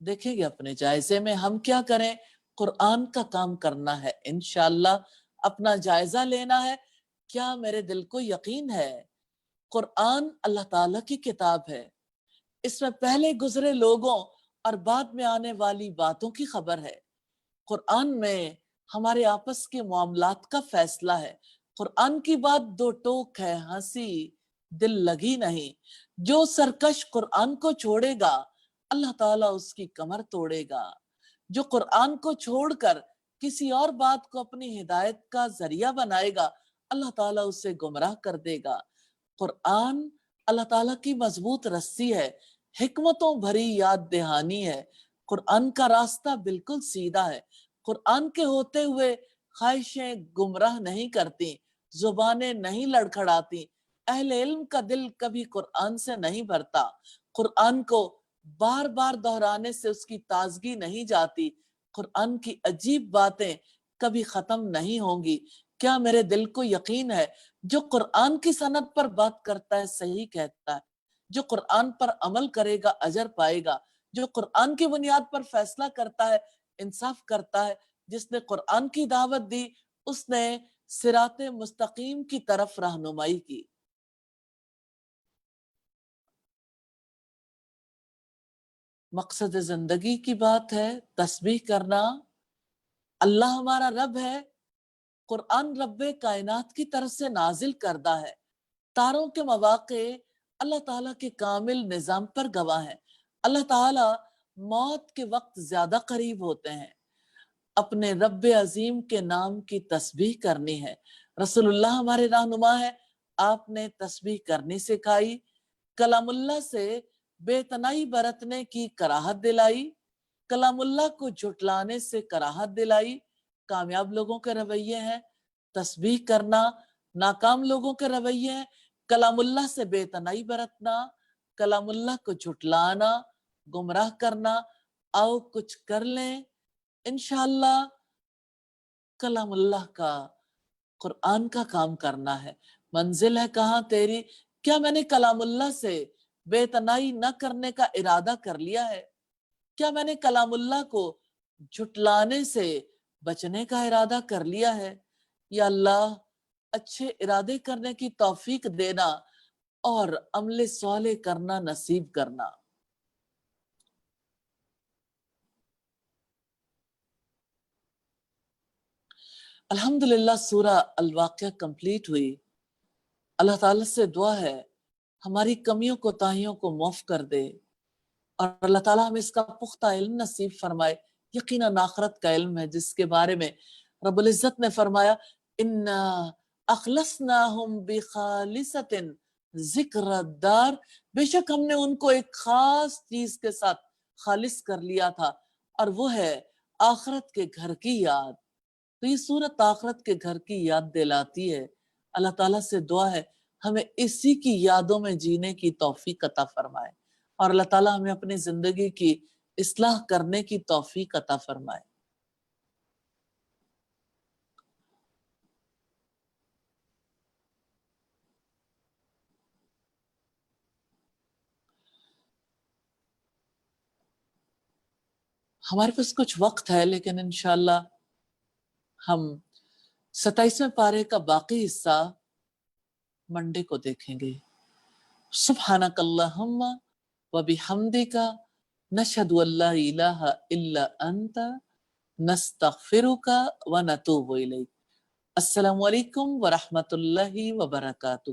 देखेंगे अपने जायजे में हम क्या करें। कुरान का काम करना है, इंशाअल्लाह अपना जायजा लेना है। क्या मेरे दिल को यकीन है कुरान अल्लाह ताला की किताब है, इसमें पहले गुजरे लोगों और बाद में आने वाली बातों की खबर है। कुरान में हमारे आपस के मामलात का फैसला है। कुरान की बात दो टोक है, हंसी दिल लगी नहीं। जो सरकश कुरान को छोड़ेगा, अल्लाह ताला उसकी कमर तोड़ेगा। जो कुरान को छोड़कर किसी और बात को अपनी हिदायत का जरिया बनाएगा, अल्लाह ताला उसे गुमराह कर देगा। कुरान अल्लाह ताला की मजबूत रस्सी है, हिकमतों भरी याद दहानी है। कुरान का रास्ता बिल्कुल सीधा है। कुरान के होते हुए ख्वाहिशें गुमराह नहीं करती, जुबानें नहीं लड़खड़ाती, अहले इल्म का दिल कभी कुरान से नहीं भरता। कुरान को बार बार दोहराने से उसकी ताजगी नहीं जाती, قرآن کی عجیب باتیں کبھی ختم نہیں ہوں گی. کیا میرے دل کو یقین ہے جو قرآن کی سند پر بات کرتا ہے صحیح کہتا ہے, جو قرآن پر عمل کرے گا اجر پائے گا, جو قرآن کی بنیاد پر فیصلہ کرتا ہے انصاف کرتا ہے, جس نے قرآن کی دعوت دی اس نے صراط مستقیم کی طرف رہنمائی کی. مقصد زندگی کی بات ہے تسبیح کرنا. اللہ ہمارا رب ہے, قرآن رب کائنات کی طرف سے نازل کردہ ہے. تاروں کے مواقع اللہ تعالیٰ کے کامل نظام پر گواہ ہیں. اللہ تعالیٰ موت کے وقت زیادہ قریب ہوتے ہیں. اپنے رب عظیم کے نام کی تسبیح کرنی ہے. رسول اللہ ہمارے رہنما ہے, آپ نے تسبیح کرنی سکھائی. کلام اللہ سے بے تنائی برتنے کی کراہت دلائی. کلام اللہ کو جھٹلانے سے کراہت دلائی. کامیاب لوگوں کے رویے ہیں تسبیح کرنا, ناکام لوگوں کے رویے ہیں کلام اللہ سے بے تنائی برتنا, کلام اللہ کو جھٹلانا, گمراہ کرنا. آؤ کچھ کر لیں انشاءاللہ. کلام اللہ کا, قرآن کا کام کرنا ہے. منزل ہے کہاں تیری, کیا میں نے کلام اللہ سے بے تنائی نہ کرنے کا ارادہ کر لیا ہے؟ کیا میں نے کلام اللہ کو جھٹلانے سے بچنے کا ارادہ کر لیا ہے؟ یا اللہ اچھے ارادے کرنے کی توفیق دینا اور عمل صالح کرنا نصیب کرنا. الحمدللہ سورہ الواقعہ کمپلیٹ ہوئی. اللہ تعالیٰ سے دعا ہے ہماری کمیوں کو تاہیوں کو معاف کر دے اور اللہ تعالیٰ ہمیں اس کا پختہ علم نصیب فرمائے. یقیناً آخرت کا علم ہے جس کے بارے میں رب العزت نے فرمایا اِنَّا أَخْلَصْنَاهُمْ بِخَالِصَةٍ ذِكْرَ الدَّارِ, بے شک ہم نے ان کو ایک خاص چیز کے ساتھ خالص کر لیا تھا اور وہ ہے آخرت کے گھر کی یاد. تو یہ سورت آخرت کے گھر کی یاد دلاتی ہے. اللہ تعالیٰ سے دعا ہے ہمیں اسی کی یادوں میں جینے کی توفیق عطا فرمائے اور اللہ تعالیٰ ہمیں اپنی زندگی کی اصلاح کرنے کی توفیق عطا فرمائے. ہمارے پاس کچھ وقت ہے لیکن انشاءاللہ ہم 27ویں پارے کا باقی حصہ منڈے کو دیکھیں گے. سبحانک اللہم و بحمدک نشہد ان لا الہ الا انت نستغفرک و نتوب الیک. السلام علیکم ورحمۃ اللہ وبرکاتہ.